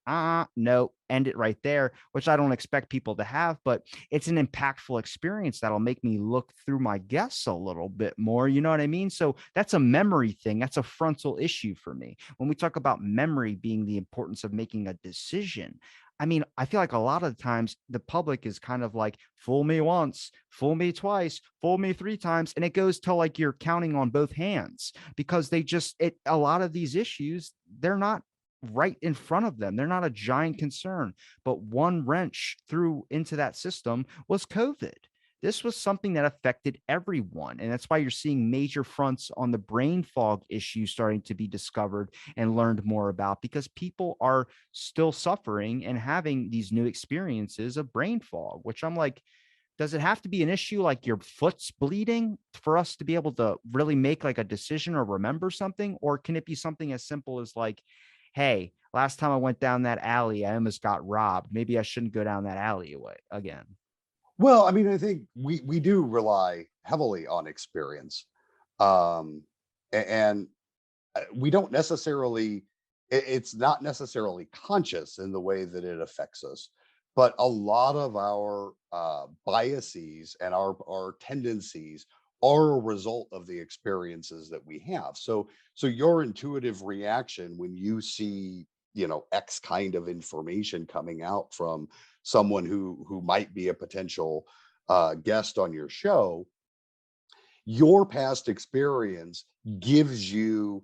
no, end it right there, which I don't expect people to have, but it's an impactful experience that'll make me look through my guests a little bit more. You know what I mean? So that's a memory thing. That's a frontal issue for me. When we talk about memory being the importance of making a decision, I mean, I feel like a lot of the times the public is kind of like, fool me once, fool me twice, fool me three times. And it goes till like you're counting on both hands because a lot of these issues, they're not right in front of them. They're not a giant concern. But one wrench threw into that system was COVID. This was something that affected everyone. And that's why you're seeing major fronts on the brain fog issue starting to be discovered and learned more about, because people are still suffering and having these new experiences of brain fog, which I'm like, does it have to be an issue like your foot's bleeding for us to be able to really make like a decision or remember something? Or can it be something as simple as like, hey, last time I went down that alley, I almost got robbed. Maybe I shouldn't go down that alleyway again. Well, I mean, I think we do rely heavily on experience, um, and we don't necessarily. It's not necessarily conscious in the way that it affects us, but a lot of our biases and our tendencies are a result of the experiences that we have. So your intuitive reaction when you see, X kind of information coming out from someone who might be a potential guest on your show, your past experience gives you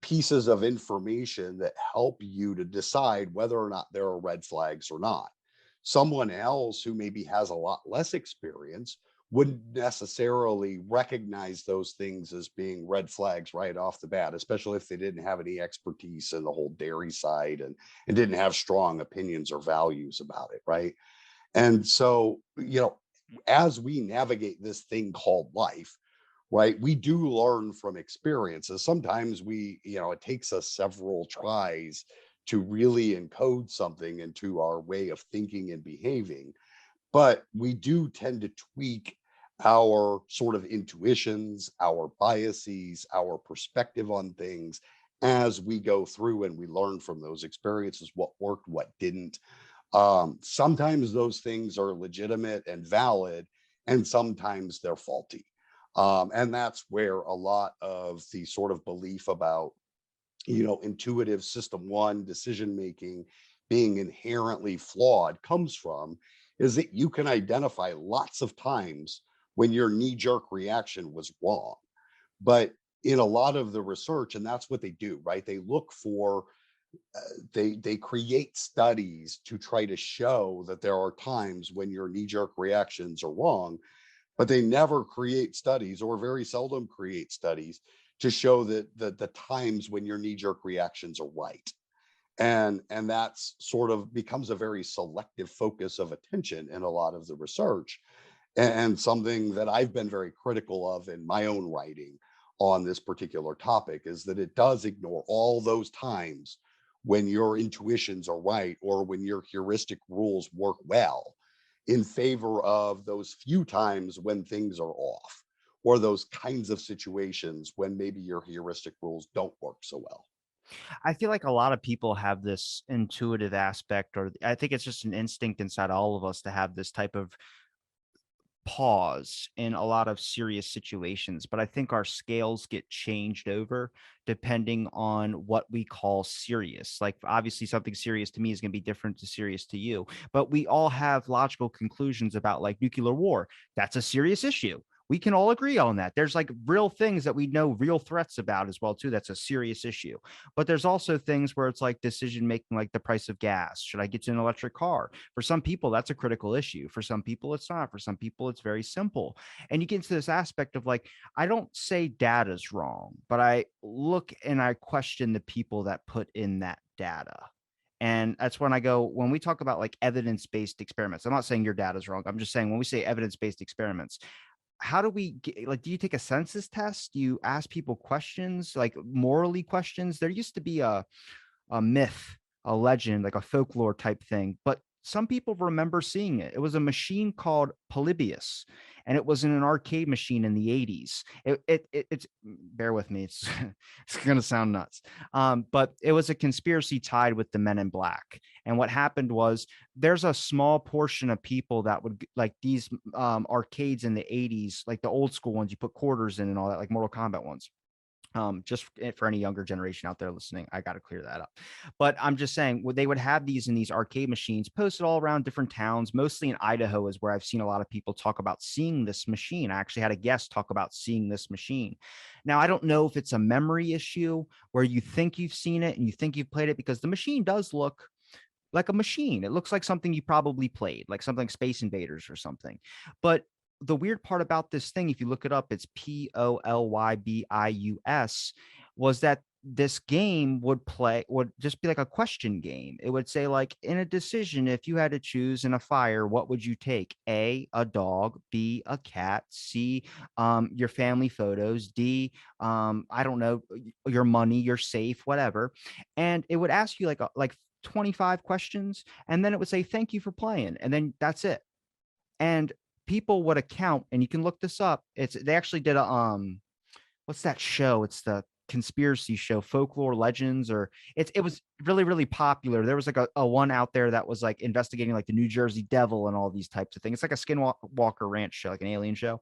pieces of information that help you to decide whether or not there are red flags or not. Someone else who maybe has a lot less experience wouldn't necessarily recognize those things as being red flags right off the bat, especially if they didn't have any expertise in the whole dairy side, and didn't have strong opinions or values about it, right? And so, as we navigate this thing called life, right, we do learn from experiences. Sometimes it takes us several tries to really encode something into our way of thinking and behaving, but we do tend to tweak our sort of intuitions, our biases, our perspective on things as we go through, and we learn from those experiences what worked, what didn't. Sometimes those things are legitimate and valid, and sometimes they're faulty. And that's where a lot of the sort of belief about, intuitive system one decision making being inherently flawed comes from, is that you can identify lots of times when your knee jerk reaction was wrong. But in a lot of the research, and that's what they do, right? They look for, they create studies to try to show that there are times when your knee jerk reactions are wrong, but they never create studies, or very seldom create studies, to show that the times when your knee jerk reactions are right. And that's sort of becomes a very selective focus of attention in a lot of the research, and something that I've been very critical of in my own writing on this particular topic is that it does ignore all those times when your intuitions are right, or when your heuristic rules work well, in favor of those few times when things are off, or those kinds of situations when maybe your heuristic rules don't work so well. I feel like a lot of people have this intuitive aspect, or I think it's just an instinct inside all of us to have this type of pause in a lot of serious situations, but I think our scales get changed over depending on what we call serious. Like, obviously, something serious to me is going to be different to serious to you, but we all have logical conclusions about like nuclear war. That's a serious issue. We can all agree on that. There's like real things that we know real threats about as well too. That's a serious issue. But there's also things where it's like decision making, like the price of gas. Should I get an electric car? For some people, that's a critical issue. For some people, it's not. For some people, it's very simple. And you get into this aspect of like, I don't say data's wrong, but I look and I question the people that put in that data. And that's when I go, when we talk about like evidence based experiments, I'm not saying your data is wrong. I'm just saying when we say evidence based experiments, how do we get, like, do you take a census test? Do you ask people questions, like morally questions? There used to be a myth, a legend, like a folklore type thing. But some people remember seeing it. It was a machine called Polybius, and it was in an arcade machine in the 80s. It's bear with me, it's it's gonna sound nuts. But it was a conspiracy tied with the Men in Black. And what happened was there's a small portion of people that would like these arcades in the 80s, like the old school ones you put quarters in and all that, like Mortal Kombat ones. Just for any younger generation out there listening, I got to clear that up. But I'm just saying, they would have these in these arcade machines posted all around different towns, mostly in Idaho, is where I've seen a lot of people talk about seeing this machine. I actually had a guest talk about seeing this machine. Now, I don't know if it's a memory issue where you think you've seen it and you think you've played it, because the machine does look like a machine. It looks like something you probably played, like something like Space Invaders or something. But the weird part about this thing, if you look it up, it's Polybius, was that this game would just be like a question game. It would say, like, in a decision, if you had to choose in a fire, what would you take? A dog, B, a cat, C, your family photos, D, I don't know, your money, your safe, whatever. And it would ask you like 25 questions, and then it would say thank you for playing, and then that's it. And people would account, and you can look this up. It's They actually did a what's that show? It's the conspiracy show, Folklore Legends, or it was really, really popular. There was like a one out there that was like investigating like the New Jersey Devil and all these types of things. It's like a Skinwalker Ranch show, like an alien show.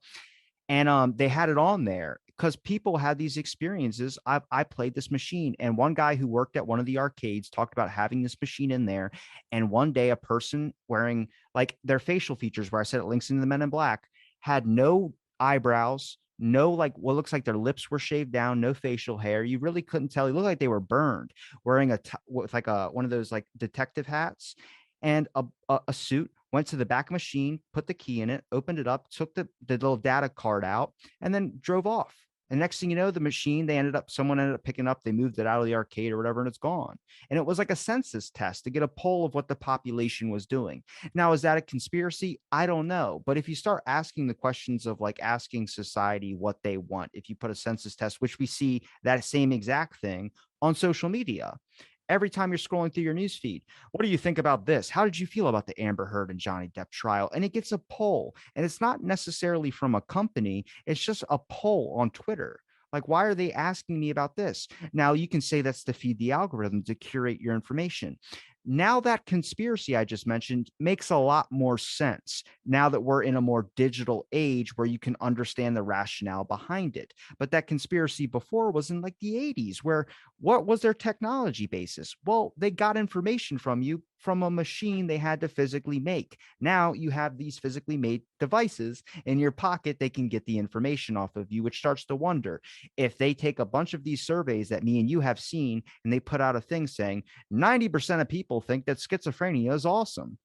And they had it on there because people had these experiences. I played this machine, and one guy who worked at one of the arcades talked about having this machine in there. And one day, a person wearing like their facial features, where I said it links into the Men in Black, had no eyebrows, no, like what looks like their lips were shaved down, no facial hair. You really couldn't tell. It looked like they were burned, wearing with like a one of those like detective hats and a suit. went to the back machine, put the key in it, opened it up, took the little data card out, and then drove off. And next thing you know, the machine, someone ended up picking up, they moved it out of the arcade or whatever, and it's gone. And it was like a census test to get a poll of what the population was doing. Now, is that a conspiracy? I don't know. But if you start asking the questions of like asking society what they want, if you put a census test, which we see that same exact thing on social media, every time you're scrolling through your news feed, what do you think about this? How did you feel about the Amber Heard and Johnny Depp trial? And it gets a poll, and it's not necessarily from a company, it's just a poll on Twitter. Like, why are they asking me about this? Now, you can say that's to feed the algorithm to curate your information. Now, that conspiracy I just mentioned makes a lot more sense now that we're in a more digital age where you can understand the rationale behind it. But that conspiracy before was in like the 80s, where what was their technology basis? Well, they got information from you from a machine they had to physically make. Now you have these physically made devices in your pocket, they can get the information off of you, which starts to wonder if they take a bunch of these surveys that me and you have seen and they put out a thing saying 90% of people think that schizophrenia is awesome.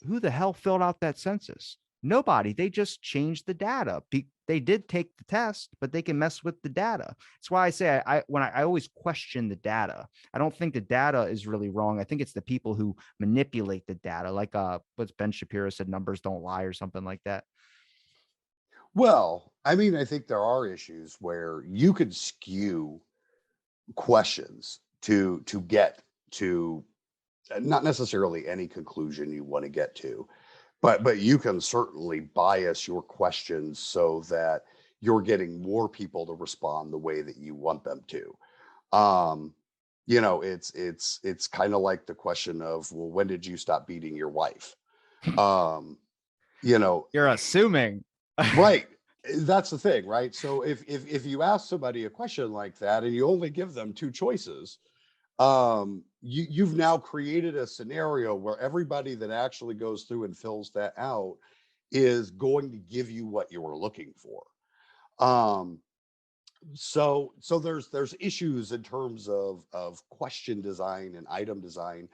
Who the hell filled out that census? Nobody. They just changed the data. They did take the test, but they can mess with the data. That's why I say I always question the data. I don't think the data is really wrong. I think it's the people who manipulate the data. Like what's Ben Shapiro said, numbers don't lie or something like that. Well, I mean, I think there are issues where you could skew questions to get to not necessarily any conclusion you want to get to, but you can certainly bias your questions so that you're getting more people to respond the way that you want them to. Um, it's kind of like the question of, well, when did you stop beating your wife? Um, you know, You're assuming. right. That's the thing, right? So if you ask somebody a question like that and you only give them two choices, you've now created a scenario where everybody that actually goes through and fills that out is going to give you what you were looking for. Um, so there's issues in terms of question design and item design.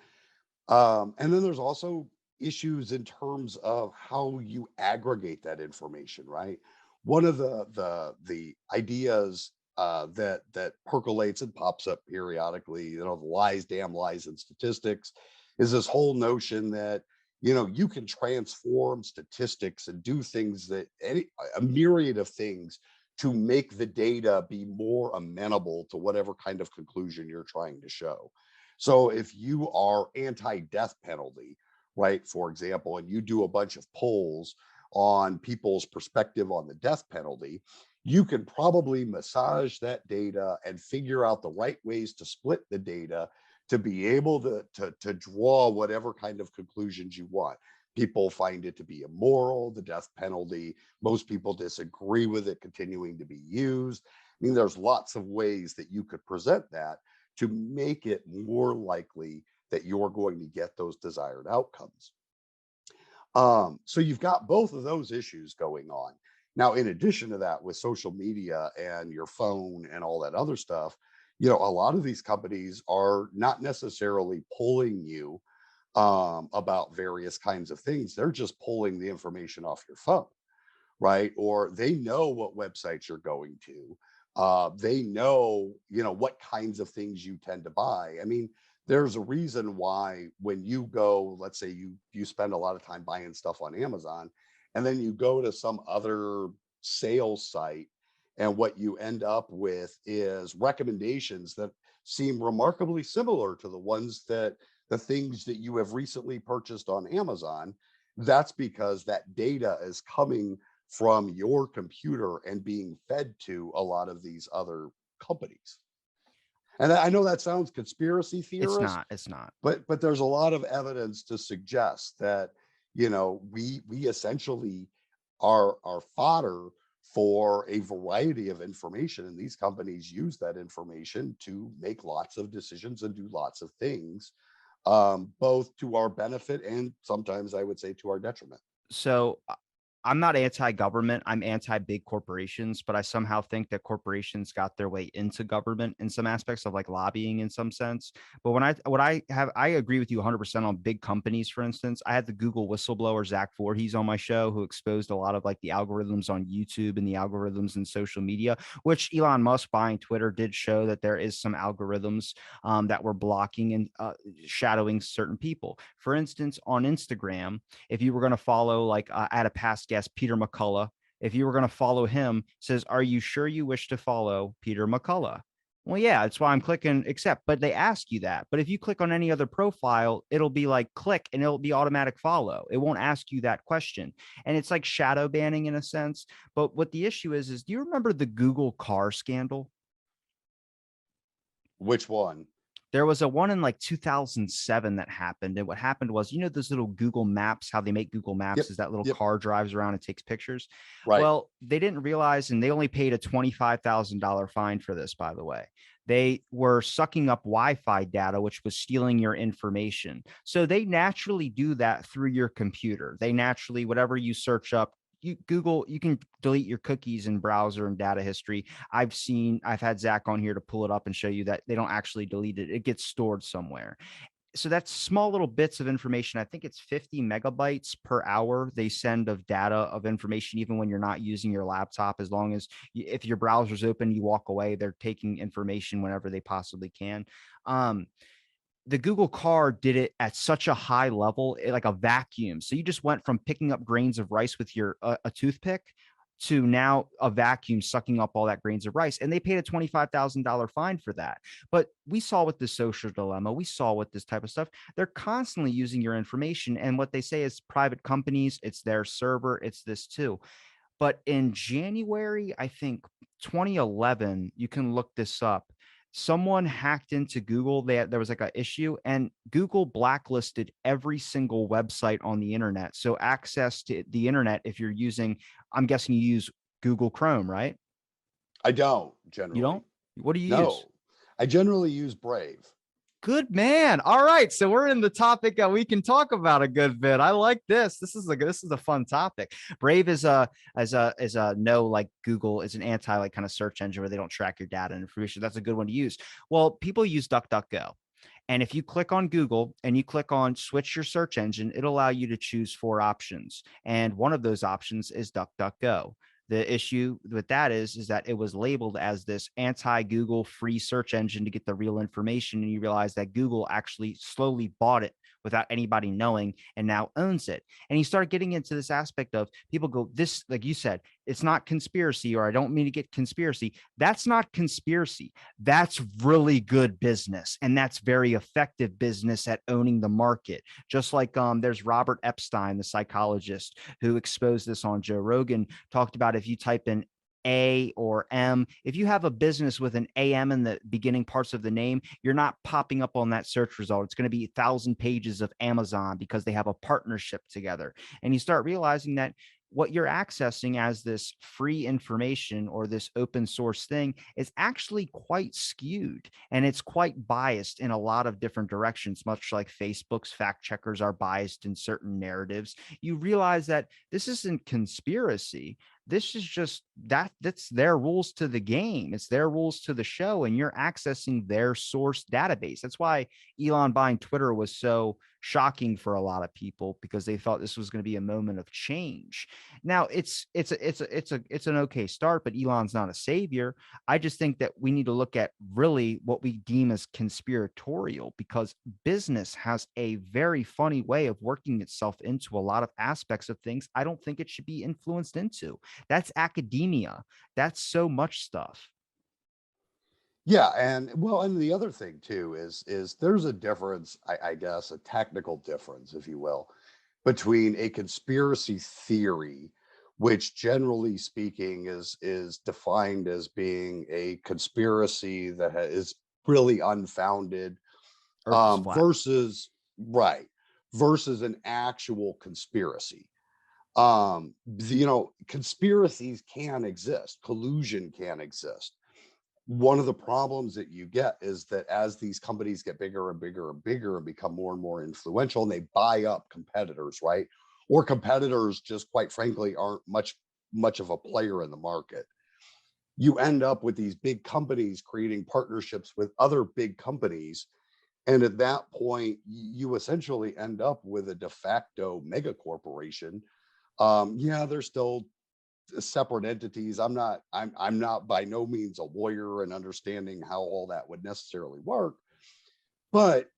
And then there's also issues in terms of how you aggregate that information, right? One of the ideas that percolates and pops up periodically, the lies, damn lies, and statistics, is this whole notion that you can transform statistics and do things that a myriad of things to make the data be more amenable to whatever kind of conclusion you're trying to show. So if you are anti-death penalty, right, for example, and you do a bunch of polls on people's perspective on the death penalty, you can probably massage that data and figure out the right ways to split the data to be able to draw whatever kind of conclusions you want. People find it to be immoral, the death penalty. Most people disagree with it continuing to be used. I mean, there's lots of ways that you could present that to make it more likely that you're going to get those desired outcomes. So you've got both of those issues going on. Now, in addition to that, with social media and your phone and all that other stuff, a lot of these companies are not necessarily pulling you about various kinds of things. They're just pulling the information off your phone, right? Or they know what websites you're going to. They know, what kinds of things you tend to buy. I mean, there's a reason why when you go, let's say you spend a lot of time buying stuff on Amazon, and then you go to some other sales site, and what you end up with is recommendations that seem remarkably similar to the things that you have recently purchased on Amazon. That's because that data is coming from your computer and being fed to a lot of these other companies. And I know that sounds conspiracy It's theorist, not. It's not. but there's a lot of evidence to suggest that we essentially are fodder for a variety of information, and these companies use that information to make lots of decisions and do lots of things, both to our benefit and sometimes I would say to our detriment. So I'm not anti-government. I'm anti-big corporations, but I somehow think that corporations got their way into government in some aspects of like lobbying in some sense. But I agree with you 100% on big companies. For instance, I had the Google whistleblower Zach Voorhees on my show, who exposed a lot of like the algorithms on YouTube and the algorithms in social media, which Elon Musk buying Twitter did show that there is some algorithms that were blocking and shadowing certain people. For instance, on Instagram, if you were going to follow, like I had a past guest, Peter McCullough, if you were going to follow him, says, "Are you sure you wish to follow Peter McCullough?" Well, yeah, that's why I'm clicking accept. But they ask you that. But if you click on any other profile, it'll be like click and it'll be automatic follow. It won't ask you that question. And it's like shadow banning in a sense. But what the issue is do you remember the Google car scandal? Which one? There was a one in like 2007 that happened. And what happened was, those little Google Maps, how they make Google Maps Yep. is that little Yep. car drives around and takes pictures. Right. Well, they didn't realize, and they only paid a $25,000 fine for this, by the way. They were sucking up Wi-Fi data, which was stealing your information. So they naturally do that through your computer. They naturally, whatever you search up, you can delete your cookies in browser and data history. I've had Zach on here to pull it up and show you that they don't actually delete it. It gets stored somewhere. So that's small little bits of information. I think it's 50 megabytes per hour they send of data of information, even when you're not using your laptop. As long as if your browser's open, you walk away, they're taking information whenever they possibly can. The Google car did it at such a high level, like a vacuum. So you just went from picking up grains of rice with your a toothpick to now a vacuum sucking up all that grains of rice. And they paid a $25,000 fine for that. But we saw with the social dilemma, we saw with this type of stuff, they're constantly using your information. And what they say is private companies, it's their server, it's this too. But in January, I think 2011, you can look this up. Someone hacked into Google. There was like an issue, and Google blacklisted every single website on the internet. So access to the internet, if you're using, I'm guessing you use Google Chrome, right? I don't You generally. don't? What do you use? No, I generally use Brave. Good man. All right, so we're in the topic that we can talk about a good bit. I like this. This is a fun topic. Brave is a no, like Google is an anti like kind of search engine where they don't track your data and information. That's a good one to use. Well, people use DuckDuckGo. And if you click on Google and you click on switch your search engine, it'll allow you to choose 4 options. And one of those options is DuckDuckGo. The issue with that is that it was labeled as this anti-Google free search engine to get the real information. And you realize that Google actually slowly bought it without anybody knowing and now owns it. And you start getting into this aspect of people go, this, like you said, it's not conspiracy, or I don't mean to get conspiracy. That's not conspiracy. That's really good business. And that's very effective business at owning the market. Just like there's Robert Epstein, the psychologist, who exposed this on Joe Rogan, talked about if you type in A or M, if you have a business with an AM in the beginning parts of the name, you're not popping up on that search result. It's going to be 1,000 pages of Amazon because they have a partnership together. And you start realizing that what you're accessing as this free information or this open source thing is actually quite skewed, and it's quite biased in a lot of different directions, much like Facebook's fact checkers are biased in certain narratives. You realize that this isn't conspiracy. This is just that's their rules to the game. It's their rules to the show, and you're accessing their source database. That's why Elon buying Twitter was so shocking for a lot of people, because they thought this was going to be a moment of change. Now it's an okay start, but Elon's not a savior. I just think that we need to look at really what we deem as conspiratorial, because business has a very funny way of working itself into a lot of aspects of things I don't think it should be influenced into. That's academia. That's so much stuff. Yeah, and well, and the other thing too is there's a difference, I guess, a technical difference, if you will, between a conspiracy theory, which generally speaking is defined as being a conspiracy that is really unfounded, Earth is flat. versus right, versus an actual conspiracy. Conspiracies can exist, collusion can exist. One of the problems that you get is that as these companies get bigger and bigger and bigger and become more and more influential, and they buy up competitors, right? or competitors just quite frankly aren't much of a player in the market. You end up with these big companies creating partnerships with other big companies, and at that point you essentially end up with a de facto mega corporation. Yeah, they're still separate entities. I'm not by no means a lawyer and understanding how all that would necessarily work, but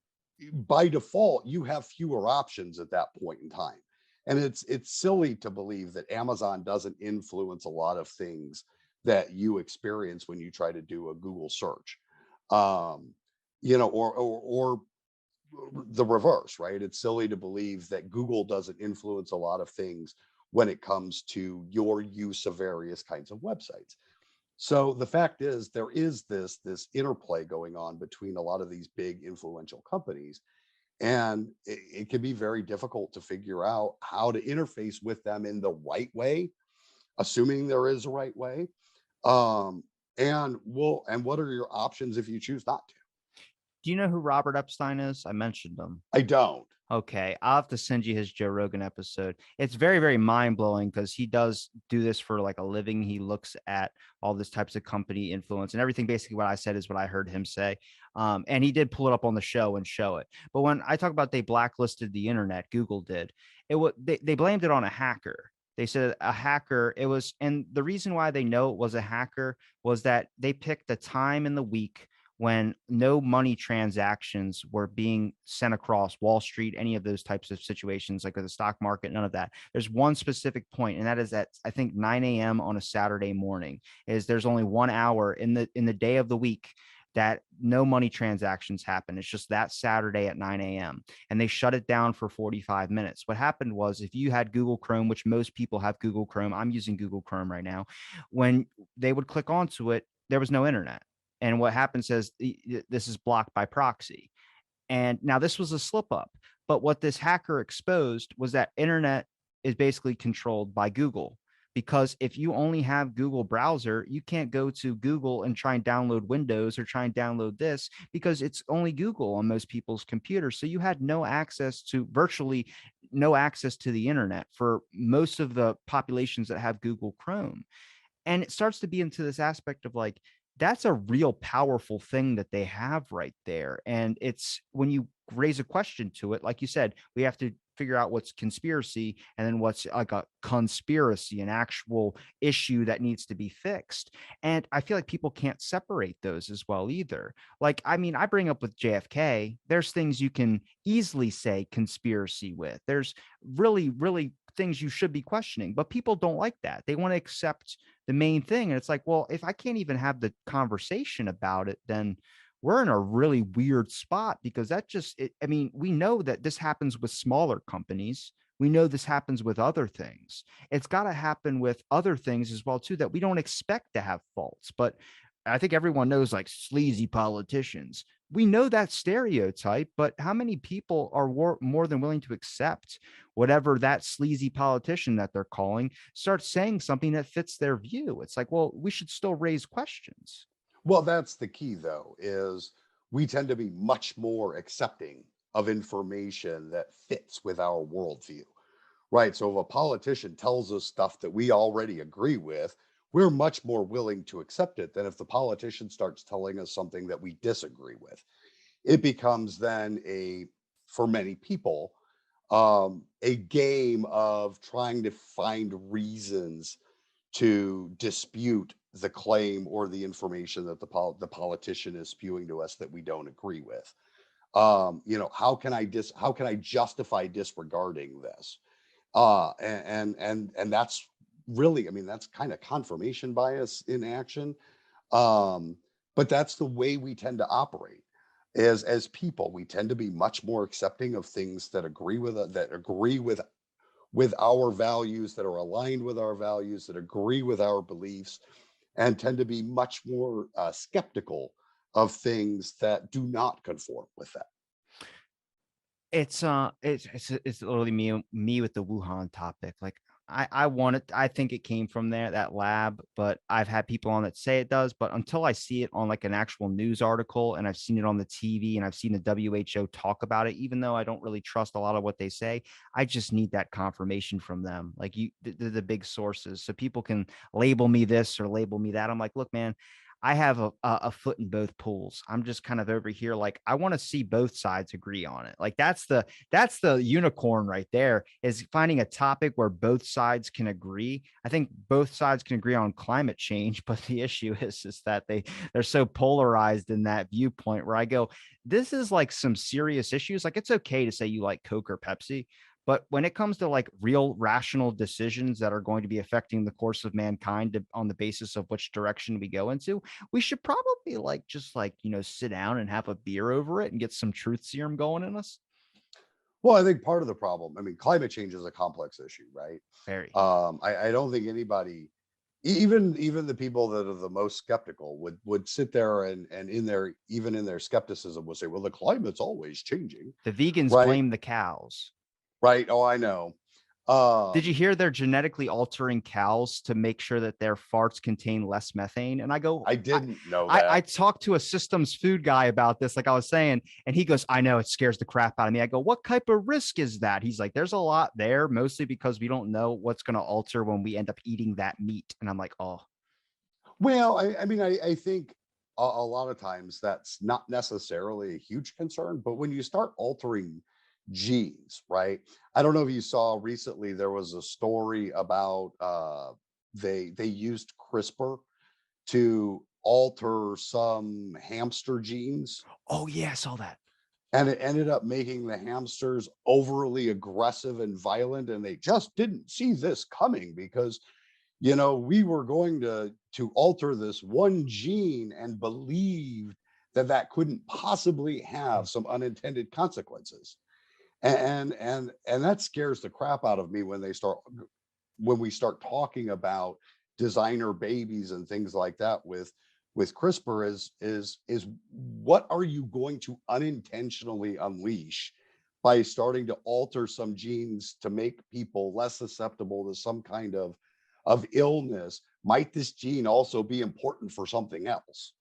by default you have fewer options at that point in time. And it's silly to believe that Amazon doesn't influence a lot of things that you experience when you try to do a Google search. um or the reverse, right? It's silly to believe that Google doesn't influence a lot of things when it comes to your use of various kinds of websites. So the fact is, there is this interplay going on between a lot of these big influential companies, and it can be very difficult to figure out how to interface with them in the right way, assuming there is a right way. Um, and what are your options if you choose not to? Do you know who Robert Epstein is? I mentioned him. I don't. Okay, I'll have to send you his Joe Rogan episode. It's very, very mind blowing because he does do this for like a living. He looks at all this types of company influence and everything. Basically, what I said is what I heard him say. And he did pull it up on the show and show it. But when I talk about they blacklisted the internet, Google did. It was they blamed it on a hacker. They said a hacker. It was, and the reason why they know it was a hacker was that they picked a time in the week when no money transactions were being sent across Wall Street, any of those types of situations, like with the stock market, none of that. There's one specific point, and that is at I think 9 a.m. on a Saturday morning. Is there's only 1 hour in the day of the week that no money transactions happen. It's just that Saturday at 9 a.m. And they shut it down for 45 minutes. What happened was if you had Google Chrome, which most people have Google Chrome, I'm using Google Chrome right now, when they would click onto it, there was no internet. And what happens is this is blocked by proxy. And now this was a slip up. But what this hacker exposed was that internet is basically controlled by Google. Because if you only have Google browser, you can't go to Google and try and download Windows or try and download this because it's only Google on most people's computers. So you had no access to virtually no access to the internet for most of the populations that have Google Chrome. And it starts to be into this aspect of like that's a real powerful thing that they have right there. And it's when you raise a question to it, like you said, we have to figure out what's conspiracy and then what's like a conspiracy, an actual issue that needs to be fixed. And I feel like people can't separate those as well either. Like, I mean, I bring up with JFK, there's things you can easily say conspiracy with. There's really, really things you should be questioning, but people don't like that. They want to accept the main thing. And it's like, well, if I can't even have the conversation about it, then we're in a really weird spot because that just, I mean, we know that this happens with smaller companies. We know this happens with other things. It's got to happen with other things as well, too, that we don't expect to have faults. But I think everyone knows like sleazy politicians. We know that stereotype, but how many people are more than willing to accept whatever that sleazy politician that they're calling starts saying something that fits their view? It's like, well, we should still raise questions. Well, that's the key, though, is we tend to be much more accepting of information that fits with our worldview, right? So if a politician tells us stuff that we already agree with, we're much more willing to accept it than if the politician starts telling us something that we disagree with. It becomes then for many people, a game of trying to find reasons to dispute the claim or the information that the politician is spewing to us that we don't agree with. How can I justify disregarding this? And that's really, I mean, that's kind of confirmation bias in action. Um, but that's the way we tend to operate. As people, we tend to be much more accepting of things that agree with our values, that are aligned with our values, that agree with our beliefs, and tend to be much more skeptical of things that do not conform with that. It's literally me with the Wuhan topic. Like I want it. I think it came from there, that lab, but I've had people on that say it does. But until I see it on like an actual news article and I've seen it on the TV and I've seen the WHO talk about it, even though I don't really trust a lot of what they say, I just need that confirmation from them. Like the big sources, so people can label me this or label me that. I'm like, look, man, I have a foot in both pools. I'm just kind of over here, like I want to see both sides agree on it. Like that's the unicorn right there, is finding a topic where both sides can agree. I think both sides can agree on climate change, but the issue is that they're so polarized in that viewpoint where I go, this is like some serious issues. Like it's okay to say you like Coke or Pepsi, but when it comes to like real rational decisions that are going to be affecting the course of mankind on the basis of which direction we go into, we should probably like just like, sit down and have a beer over it and get some truth serum going in us. Well, I think part of the problem, I mean, climate change is a complex issue, right? Very. I don't think anybody, even the people that are the most skeptical would sit there and in their even in their skepticism will say, well, the climate's always changing, The vegans right? blame the cows. Right. Oh, I know. Did you Um, hear they're genetically altering cows to make sure that their farts contain less methane? And I go, I I, didn't know I that. talked to a systems food guy about this, like I was saying, and he goes, I know it scares the crap out of me. I go, what type of risk is that? He's like, there's a lot there, mostly because we don't know what's going to alter when we end up eating that meat. And I'm like, oh, Well, I mean, I think a lot of times that's not necessarily a huge concern, but when you start altering genes, right? I don't know if you saw recently there was a story about they used CRISPR to alter some hamster genes, oh yeah, I saw that. and it ended up making the hamsters overly aggressive and violent, and they just didn't see this coming because we were going to alter this one gene and believed that that couldn't possibly have some unintended consequences. And that scares the crap out of me when we start talking about designer babies and things like that with CRISPR. Is what are you going to unintentionally unleash by starting to alter some genes to make people less susceptible to some kind of illness? Might this gene also be important for something else?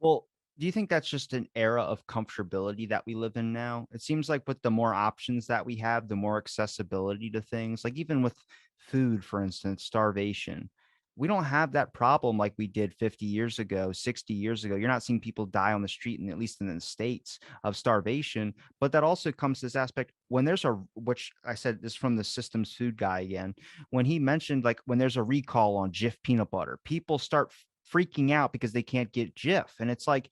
Well, do you think that's just an era of comfortability that we live in now? It seems like with the more options that we have, the more accessibility to things, like even with food, for instance, starvation. We don't have that problem like we did 50 years ago, 60 years ago. You're not seeing people die on the street, and at least in the States, of starvation. But that also comes to this aspect when there's which I said this from the systems food guy again, when he mentioned like when there's a recall on Jif peanut butter, people start freaking out because they can't get Jif. And it's like,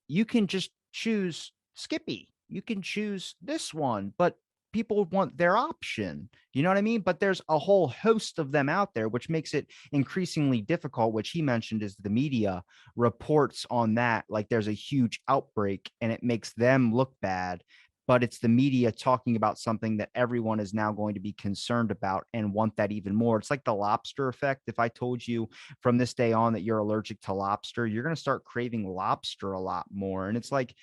you can just choose Skippy. You can choose this one, but people want their option. You know what I mean? But there's a whole host of them out there, which makes it increasingly difficult, which he mentioned is the media reports on that. Like there's a huge outbreak and it makes them look bad, but it's the media talking about something that everyone is now going to be concerned about and want that even more. It's like the lobster effect. If I told you from this day on that you're allergic to lobster, you're going to start craving lobster a lot more. And it's like,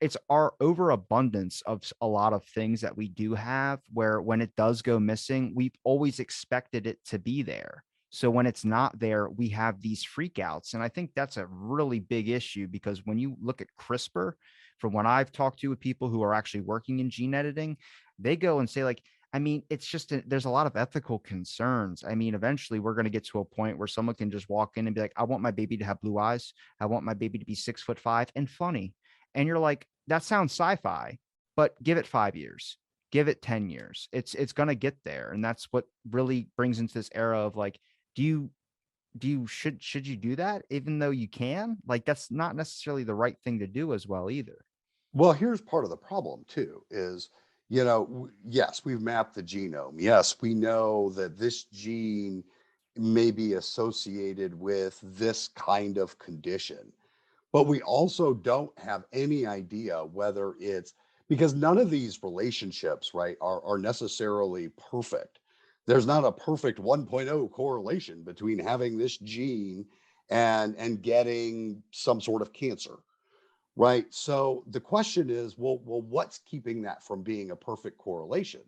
it's our overabundance of a lot of things that we do have where when it does go missing, we've always expected it to be there. So when it's not there, we have these freakouts. And I think that's a really big issue because when you look at CRISPR, from what I've talked to with people who are actually working in gene editing, they go and say, like, I mean, it's just there's a lot of ethical concerns. I mean, eventually we're going to get to a point where someone can just walk in and be like, I want my baby to have blue eyes. I want my baby to be 6'5" and funny. And you're like, that sounds sci-fi, but give it 5 years, give it 10 years. It's gonna get there. And that's what really brings into this era of like, do you should you do that even though you can? Like that's not necessarily the right thing to do as well either. Well, here's part of the problem too is, yes, we've mapped the genome. Yes, we know that this gene may be associated with this kind of condition, but we also don't have any idea whether it's because none of these relationships, right, are necessarily perfect. There's not a perfect 1.0 correlation between having this gene and getting some sort of cancer. Right. So the question is, what's keeping that from being a perfect correlation?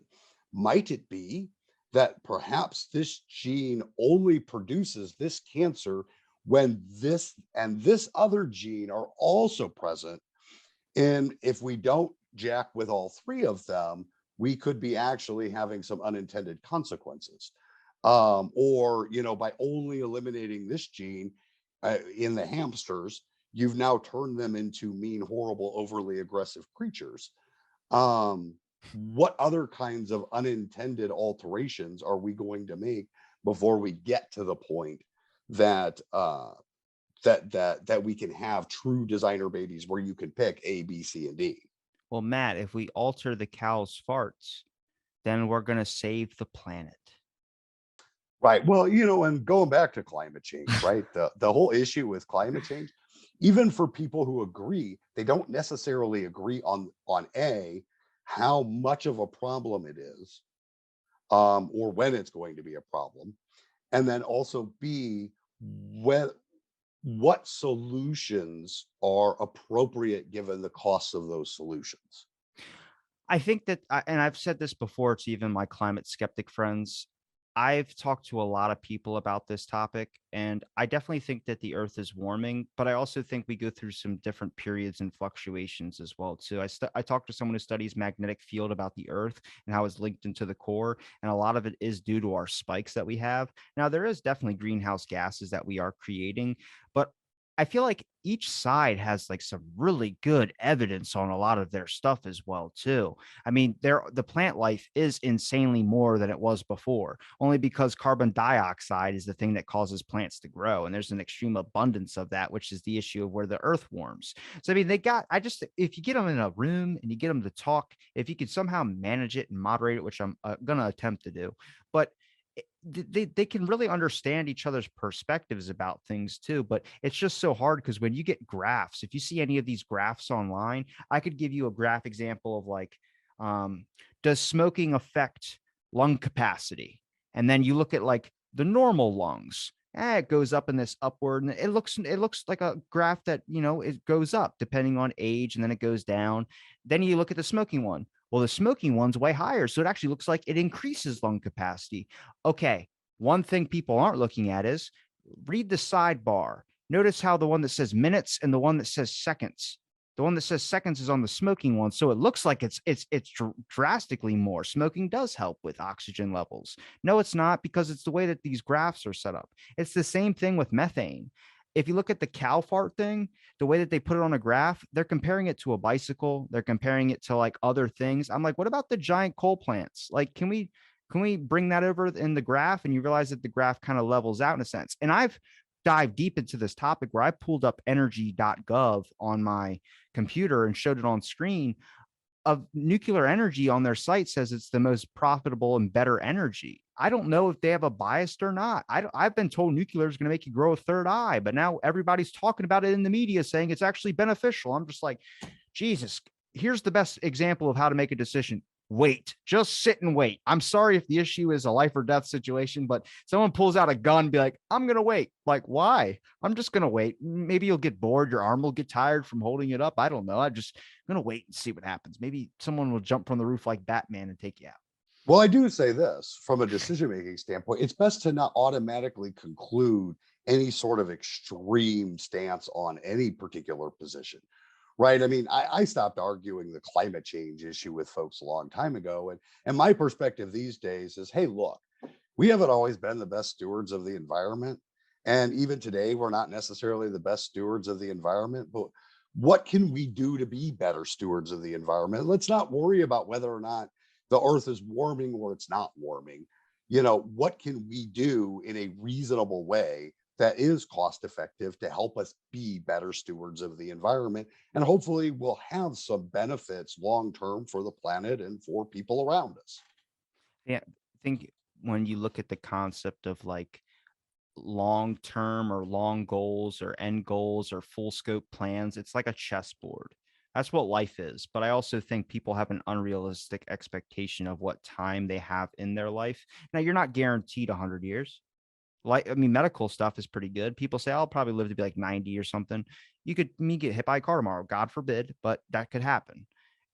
Might it be that perhaps this gene only produces this cancer when this and this other gene are also present. And if we don't jack with all three of them, we could be actually having some unintended consequences. Or, by only eliminating this gene in the hamsters, you've now turned them into mean, horrible, overly aggressive creatures. What other kinds of unintended alterations are we going to make before we get to the point that that we can have true designer babies where you can pick A, B, C, and D? Well, Matt, if we alter the cow's farts, then we're going to save the planet. Right. Well, and going back to climate change, right? The whole issue with climate change, even for people who agree, they don't necessarily agree on A, how much of a problem it is, or when it's going to be a problem. And then also B, when what solutions are appropriate given the costs of those solutions. I think that, and I've said this before to even my climate skeptic friends, I've talked to a lot of people about this topic, and I definitely think that the Earth is warming, but I also think we go through some different periods and fluctuations as well too. I talked to someone who studies magnetic field about the Earth and how it's linked into the core, and a lot of it is due to our spikes that we have. Now, there is definitely greenhouse gases that we are creating, but I feel like each side has like some really good evidence on a lot of their stuff as well too. I mean, the plant life is insanely more than it was before, only because carbon dioxide is the thing that causes plants to grow. And there's an extreme abundance of that, which is the issue of where the earth warms. So, I mean, if you get them in a room and you get them to talk, if you could somehow manage it and moderate it, which I'm going to attempt to do, but they can really understand each other's perspectives about things too. But it's just so hard because when you get graphs, if you see any of these graphs online, I could give you a graph example of like, um, does smoking affect lung capacity? And then you look at like the normal lungs. It goes up in this upward, and it looks like a graph that it goes up depending on age, and then it goes down. Then you look at the smoking one. Well, the smoking one's way higher, so it actually looks like it increases lung capacity. Okay, one thing people aren't looking at is read the sidebar. Notice how the one that says minutes and the one that says seconds. The one that says seconds is on the smoking one, so it looks like it's drastically more. Smoking does help with oxygen levels. No, it's not, because it's the way that these graphs are set up. It's the same thing with methane. If you look at the cow fart thing, the way that they put it on a graph, they're comparing it to a bicycle. They're comparing it to like other things. I'm like, what about the giant coal plants? Like, can we bring that over in the graph? And you realize that the graph kind of levels out in a sense. And I've dived deep into this topic where I pulled up energy.gov on my computer and showed it on screen of nuclear energy on their site says it's the most profitable and better energy. I don't know if they have a bias or not. I've been told nuclear is going to make you grow a third eye, but now everybody's talking about it in the media saying it's actually beneficial. I'm just like, Jesus, here's the best example of how to make a decision. Wait, just sit and wait. I'm sorry if the issue is a life or death situation, but someone pulls out a gun, be like, I'm going to wait. Like, why? I'm just going to wait. Maybe you'll get bored. Your arm will get tired from holding it up. I don't know. I'm going to wait and see what happens. Maybe someone will jump from the roof like Batman and take you out. Well, I do say this from a decision making standpoint, it's best to not automatically conclude any sort of extreme stance on any particular position. Right. I mean, I stopped arguing the climate change issue with folks a long time ago. And my perspective these days is, hey, look, we haven't always been the best stewards of the environment. And even today, we're not necessarily the best stewards of the environment. But what can we do to be better stewards of the environment? Let's not worry about whether or not the earth is warming or it's not warming. What can we do in a reasonable way that is cost effective to help us be better stewards of the environment? And hopefully we'll have some benefits long term for the planet and for people around us. Yeah. I think when you look at the concept of like long term or long goals or end goals or full scope plans, it's like a chessboard. That's what life is. But I also think people have an unrealistic expectation of what time they have in their life. Now, you're not guaranteed 100 years. Like, I mean, medical stuff is pretty good. People say I'll probably live to be like 90 or something. You could me get hit by a car tomorrow, God forbid, but that could happen.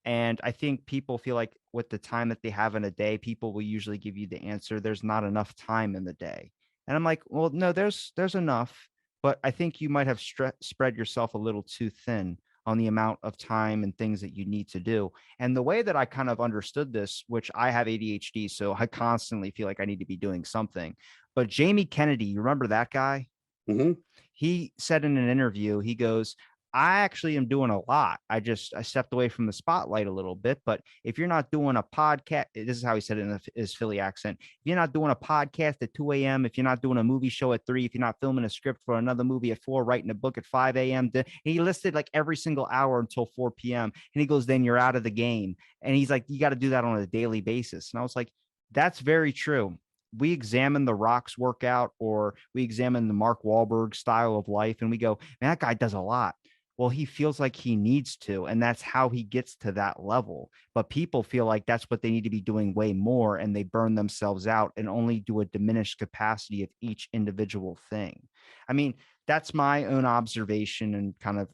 And I think people feel like with the time that they have in a day, people will usually give you the answer, there's not enough time in the day. And I'm like, well, no, there's enough, but I think you might have spread yourself a little too thin on the amount of time and things that you need to do. And the way that I kind of understood this, which I have ADHD, so I constantly feel like I need to be doing something. But Jamie Kennedy, you remember that guy? Hmm. He said in an interview, he goes, I actually am doing a lot. I stepped away from the spotlight a little bit, but if you're not doing a podcast, this is how he said it in his Philly accent. If you're not doing a podcast at 2 a.m., if you're not doing a movie show at 3, if you're not filming a script for another movie at 4, writing a book at 5 a.m., he listed like every single hour until 4 p.m. And he goes, then you're out of the game. And he's like, you got to do that on a daily basis. And I was like, that's very true. We examine the Rock's workout or we examine the Mark Wahlberg style of life and we go, man, that guy does a lot. Well, he feels like he needs to, and that's how he gets to that level. But people feel like that's what they need to be doing way more, and they burn themselves out and only do a diminished capacity of each individual thing. I mean, that's my own observation and kind of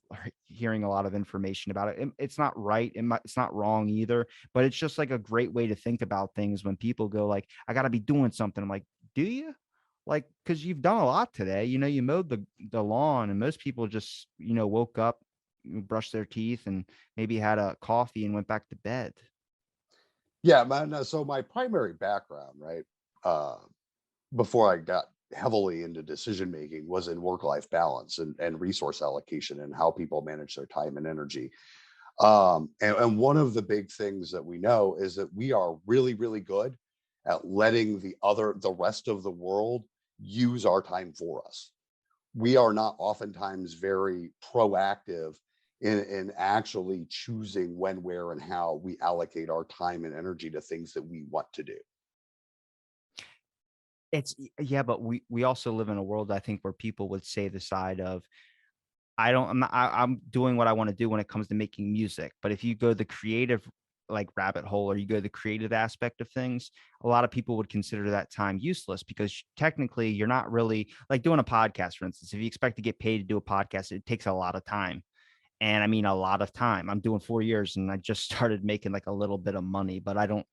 hearing a lot of information about it. It's not right. It's not wrong either, but it's just like a great way to think about things when people go like, I got to be doing something. I'm like, do you? Like, because you've done a lot today, you mowed the lawn, and most people just, woke up, brushed their teeth, and maybe had a coffee and went back to bed. Yeah, man. So my primary background, right, uh, before I got heavily into decision making, was in work life balance and resource allocation and how people manage their time and energy. And one of the big things that we know is that we are really, really good at letting the rest of the world use our time for us. We are not oftentimes very proactive in actually choosing when, where, and how we allocate our time and energy to things that we want to do. Yeah, but we also live in a world, I think, where people would say the side of, I don't, I'm not, I'm doing what I want to do when it comes to making music. But if you go the creative like rabbit hole or you go the creative aspect of things, a lot of people would consider that time useless because technically you're not really like doing a podcast, for instance. If you expect to get paid to do a podcast, it takes a lot of time. And I mean a lot of time. I'm doing 4 years and I just started making like a little bit of money, but I don't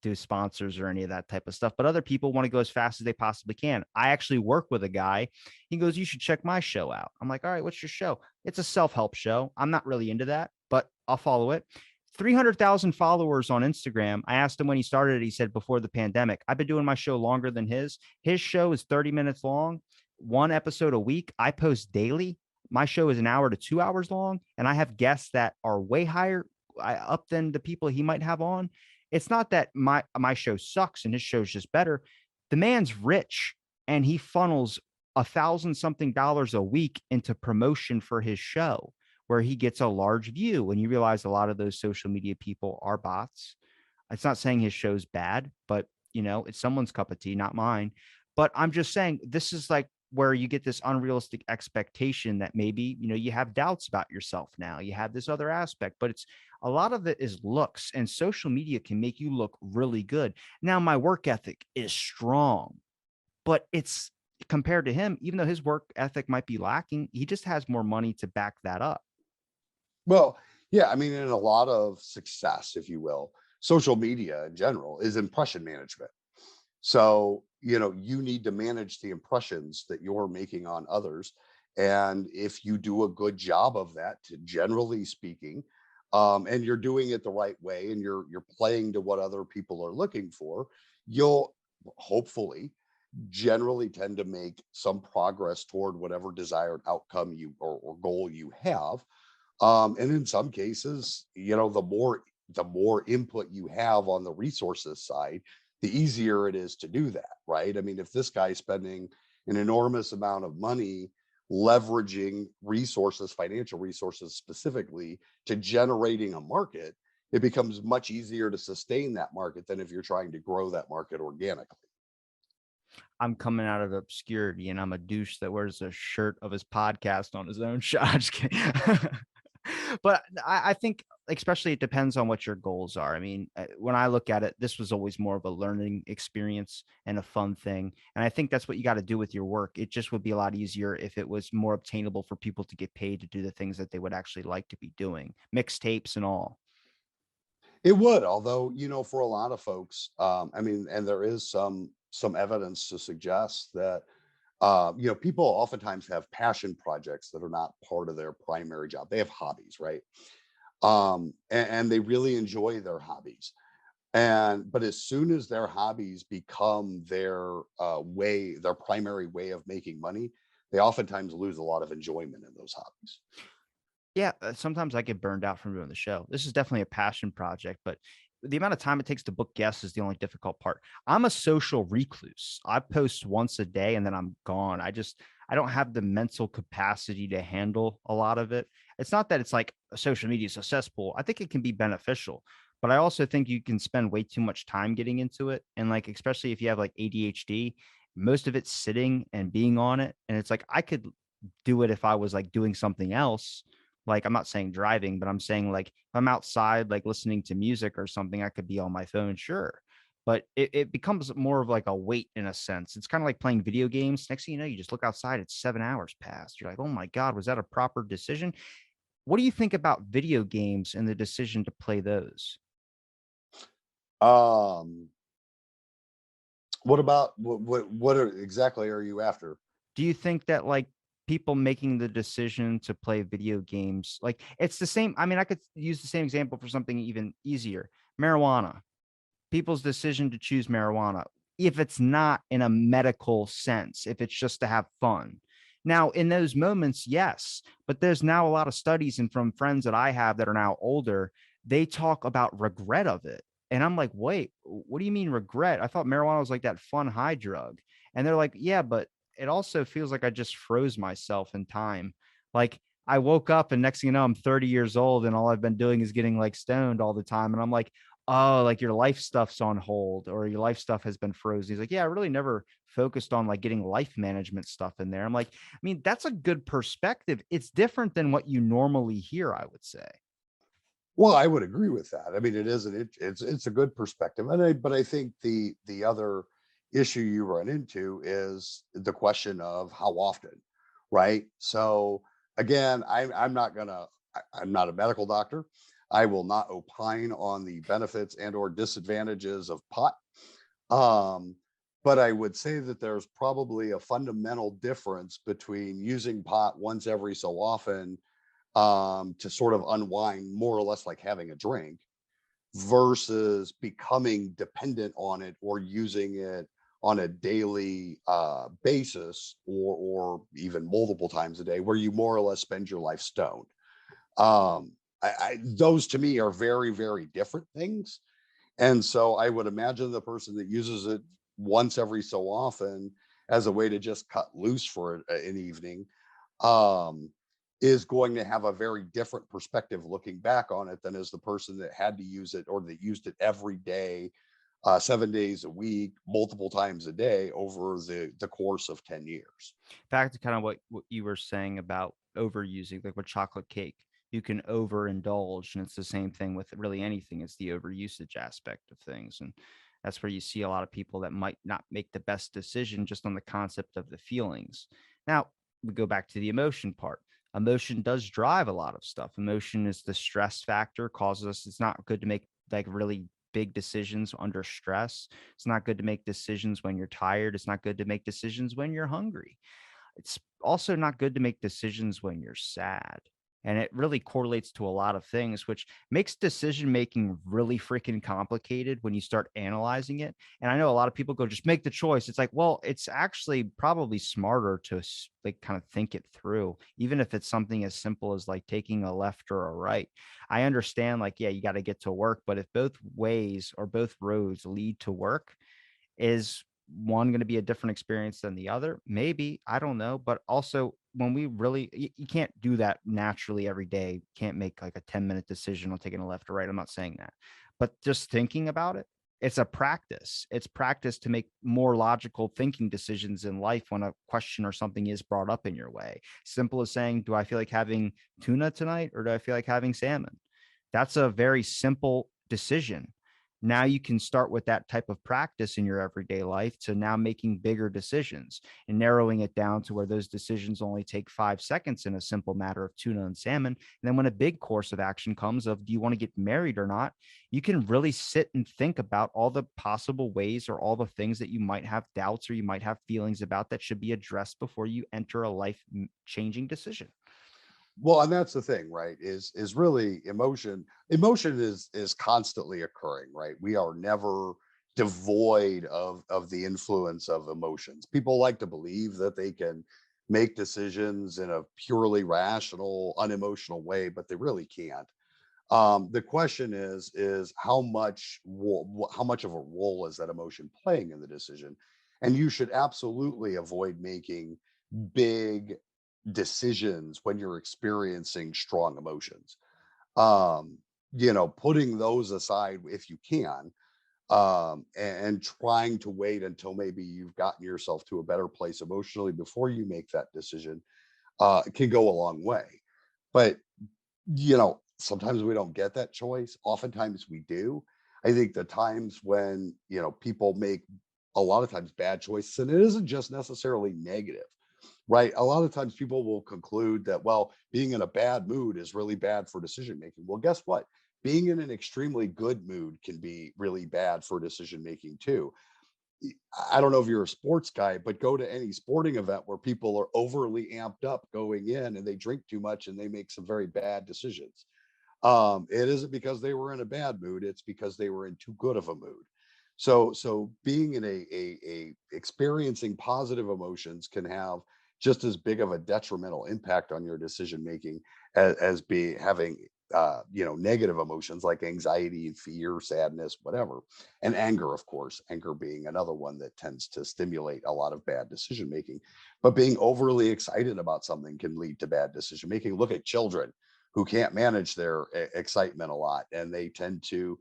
do sponsors or any of that type of stuff. But other people want to go as fast as they possibly can. I actually work with a guy. He goes, you should check my show out. I'm like, all right, what's your show? It's a self-help show. I'm not really into that, but I'll follow it. 300,000 followers on Instagram. I asked him when he started it. He said before the pandemic. I've been doing my show longer than his. His show is 30 minutes long, one episode a week. I post daily. My show is an hour to 2 hours long, and I have guests that are way higher up than the people he might have on. It's not that my show sucks and his show's just better. The man's rich and he funnels 1,000 something dollars a week into promotion for his show where he gets a large view. And you realize a lot of those social media people are bots. It's not saying his show's bad, but it's someone's cup of tea, not mine. But I'm just saying this is like where you get this unrealistic expectation that maybe, you have doubts about yourself now. You have this other aspect, but it's a lot of it is looks, and social media can make you look really good. Now, my work ethic is strong, but it's compared to him, even though his work ethic might be lacking, he just has more money to back that up. Well, yeah, I mean, in a lot of success, if you will, social media in general is impression management. So, you need to manage the impressions that you're making on others. And if you do a good job of that, generally speaking, and you're doing it the right way and you're playing to what other people are looking for, you'll hopefully generally tend to make some progress toward whatever desired outcome or goal you have. And in some cases, the more input you have on the resources side, the easier it is to do that, right? I mean, if this guy's spending an enormous amount of money leveraging resources, financial resources specifically, to generating a market, it becomes much easier to sustain that market than if you're trying to grow that market organically. I'm coming out of obscurity and I'm a douche that wears a shirt of his podcast on his own shot. But I think especially it depends on what your goals are. I mean, when I look at it, this was always more of a learning experience and a fun thing. And I think that's what you got to do with your work. It just would be a lot easier if it was more obtainable for people to get paid to do the things that they would actually like to be doing, mixtapes and all. It would, although, for a lot of folks, I mean, and there is some evidence to suggest that people oftentimes have passion projects that are not part of their primary job. They have hobbies, right? And they really enjoy their hobbies. And but as soon as their hobbies become their primary way of making money, they oftentimes lose a lot of enjoyment in those hobbies. Yeah, sometimes I get burned out from doing the show. This is definitely a passion project, but the amount of time it takes to book guests is the only difficult part. I'm a social recluse. I post once a day and then I'm gone. I don't have the mental capacity to handle a lot of it. It's not that it's like social media is a cesspool. I think it can be beneficial, but I also think you can spend way too much time getting into it. And like, especially if you have like ADHD, most of it's sitting and being on it. And it's like I could do it if I was like doing something else. Like I'm not saying driving, but I'm saying like if I'm outside, like listening to music or something, I could be on my phone, sure. But it becomes more of like a weight in a sense. It's kind of like playing video games. Next thing you know, you just look outside, it's 7 hours past. You're like, oh my God, was that a proper decision? What do you think about video games and the decision to play those? Um, what about what exactly are you after? Do you think that like people making the decision to play video games, like it's the same? I mean, I could use the same example for something even easier. Marijuana, people's decision to choose marijuana, if it's not in a medical sense, if it's just to have fun. Now, in those moments, yes, but there's now a lot of studies, and from friends that I have that are now older, they talk about regret of it. And I'm like, wait, what do you mean regret? I thought marijuana was like that fun high drug. And they're like, yeah, but it also feels like I just froze myself in time. Like I woke up and next thing you know, I'm 30 years old and all I've been doing is getting like stoned all the time. And I'm like, oh, like your life stuff's on hold or your life stuff has been frozen. He's like, yeah, I really never focused on like getting life management stuff in there. I'm like, I mean, that's a good perspective. It's different than what you normally hear, I would say. Well, I would agree with that. I mean, it's a good perspective, but I think the other issue you run into is the question of how often, right? So again, I'm not a medical doctor. I will not opine on the benefits and or disadvantages of pot. Um, but I would say that there's probably a fundamental difference between using pot once every so often to sort of unwind, more or less like having a drink, versus becoming dependent on it or using it on a daily basis or even multiple times a day, where you more or less spend your life stoned. Those to me are very, very different things. And so I would imagine the person that uses it once every so often as a way to just cut loose for an evening um, is going to have a very different perspective looking back on it than as the person that had to use it or that used it every day, 7 days a week, multiple times a day over the course of 10 years. Back to kind of what you were saying about overusing, like with chocolate cake, you can overindulge, and it's the same thing with really anything. It's the overusage aspect of things, and that's where you see a lot of people that might not make the best decision just on the concept of the feelings. Now we go back to the emotion part. Emotion does drive a lot of stuff. Emotion is the stress factor, causes us. It's not good to make like really big decisions under stress. It's not good to make decisions when you're tired. It's not good to make decisions when you're hungry. It's also not good to make decisions when you're sad. And it really correlates to a lot of things, which makes decision making really freaking complicated when you start analyzing it. And I know a lot of people go, just make the choice. It's like, well, it's actually probably smarter to like kind of think it through, even if it's something as simple as like taking a left or a right. I understand, like, yeah, you got to get to work, but if both ways or both roads lead to work, is one going to be a different experience than the other? Maybe. I don't know. But also, when we really, you can't do that naturally every day. Can't make like a 10-minute decision on taking a left or right. I'm not saying that. But just thinking about it, it's a practice. It's practice to make more logical thinking decisions in life when a question or something is brought up in your way. Simple as saying, do I feel like having tuna tonight or do I feel like having salmon? That's a very simple decision. Now you can start with that type of practice in your everyday life to now making bigger decisions and narrowing it down to where those decisions only take 5 seconds in a simple matter of tuna and salmon. And then when a big course of action comes of, do you want to get married or not? You can really sit and think about all the possible ways or all the things that you might have doubts or you might have feelings about that should be addressed before you enter a life changing decision. Well, and that's the thing, right? Is really emotion. Emotion is constantly occurring, right? We are never devoid of the influence of emotions. People like to believe that they can make decisions in a purely rational, unemotional way, but they really can't. The question is how much of a role is that emotion playing in the decision? And you should absolutely avoid making big decisions when you're experiencing strong emotions. Um, putting those aside if you can, and trying to wait until maybe you've gotten yourself to a better place emotionally before you make that decision can go a long way. But sometimes we don't get that choice. Oftentimes we do. I think the times when, people make a lot of times bad choices, and it isn't just necessarily negative, right? A lot of times people will conclude that, well, being in a bad mood is really bad for decision making. Well, guess what? Being in an extremely good mood can be really bad for decision making too. I don't know if you're a sports guy, but go to any sporting event where people are overly amped up going in and they drink too much and they make some very bad decisions. It isn't because they were in a bad mood, it's because they were in too good of a mood. So being in a experiencing positive emotions can have just as big of a detrimental impact on your decision making as be having negative emotions like anxiety, fear, sadness, whatever. And anger, of course, anger being another one that tends to stimulate a lot of bad decision making. But being overly excited about something can lead to bad decision making. Look at children who can't manage their excitement a lot, and they tend to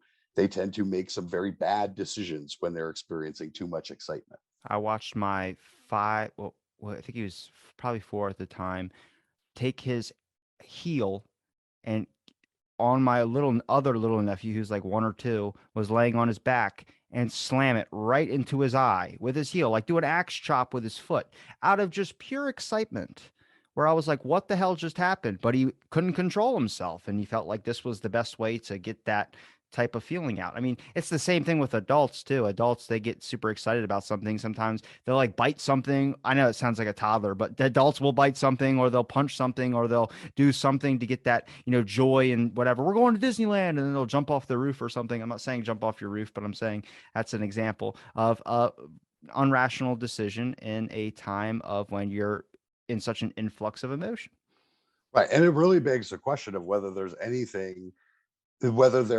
make some very bad decisions when they're experiencing too much excitement. I watched my five, I think he was probably four at the time, take his heel and on my other little nephew who's like 1 or 2 was laying on his back and slam it right into his eye with his heel, like do an axe chop with his foot out of just pure excitement. Where I was like, what the hell just happened? But he couldn't control himself and he felt like this was the best way to get that type of feeling out. I mean, it's the same thing with adults too. Adults, they get super excited about something. Sometimes they'll like bite something. I know it sounds like a toddler, but the adults will bite something or they'll punch something or they'll do something to get that, joy and whatever. We're going to Disneyland and then they'll jump off the roof or something. I'm not saying jump off your roof, but I'm saying that's an example of a unrational decision in a time of when you're in such an influx of emotion. Right. And it really begs the question of whether there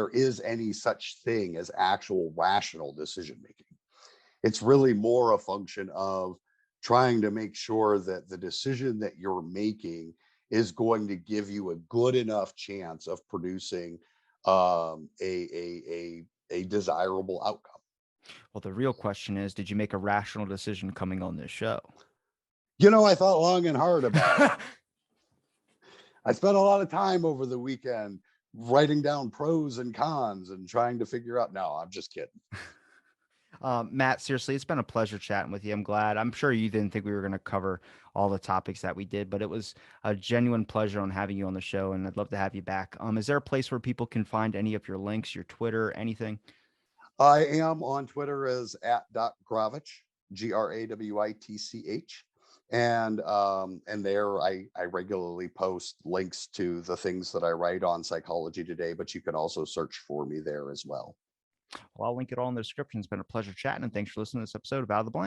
is any such thing as actual rational decision making. It's really more a function of trying to make sure that the decision that you're making is going to give you a good enough chance of producing a desirable outcome. Well, the real question is, did you make a rational decision coming on this show? I thought long and hard about it. I spent a lot of time over the weekend writing down pros and cons and trying to figure out. No, I'm just kidding. Matt, seriously, it's been a pleasure chatting with you. I'm glad. I'm sure you didn't think we were going to cover all the topics that we did, but it was a genuine pleasure on having you on the show, and I'd love to have you back. Is there a place where people can find any of your links, your Twitter, anything? I am on Twitter as @Grawitch, Grawitch. And there I regularly post links to the things that I write on Psychology Today, but you can also search for me there as well. Well, I'll link it all in the description. It's been a pleasure chatting, and thanks for listening to this episode of Out of the Blank.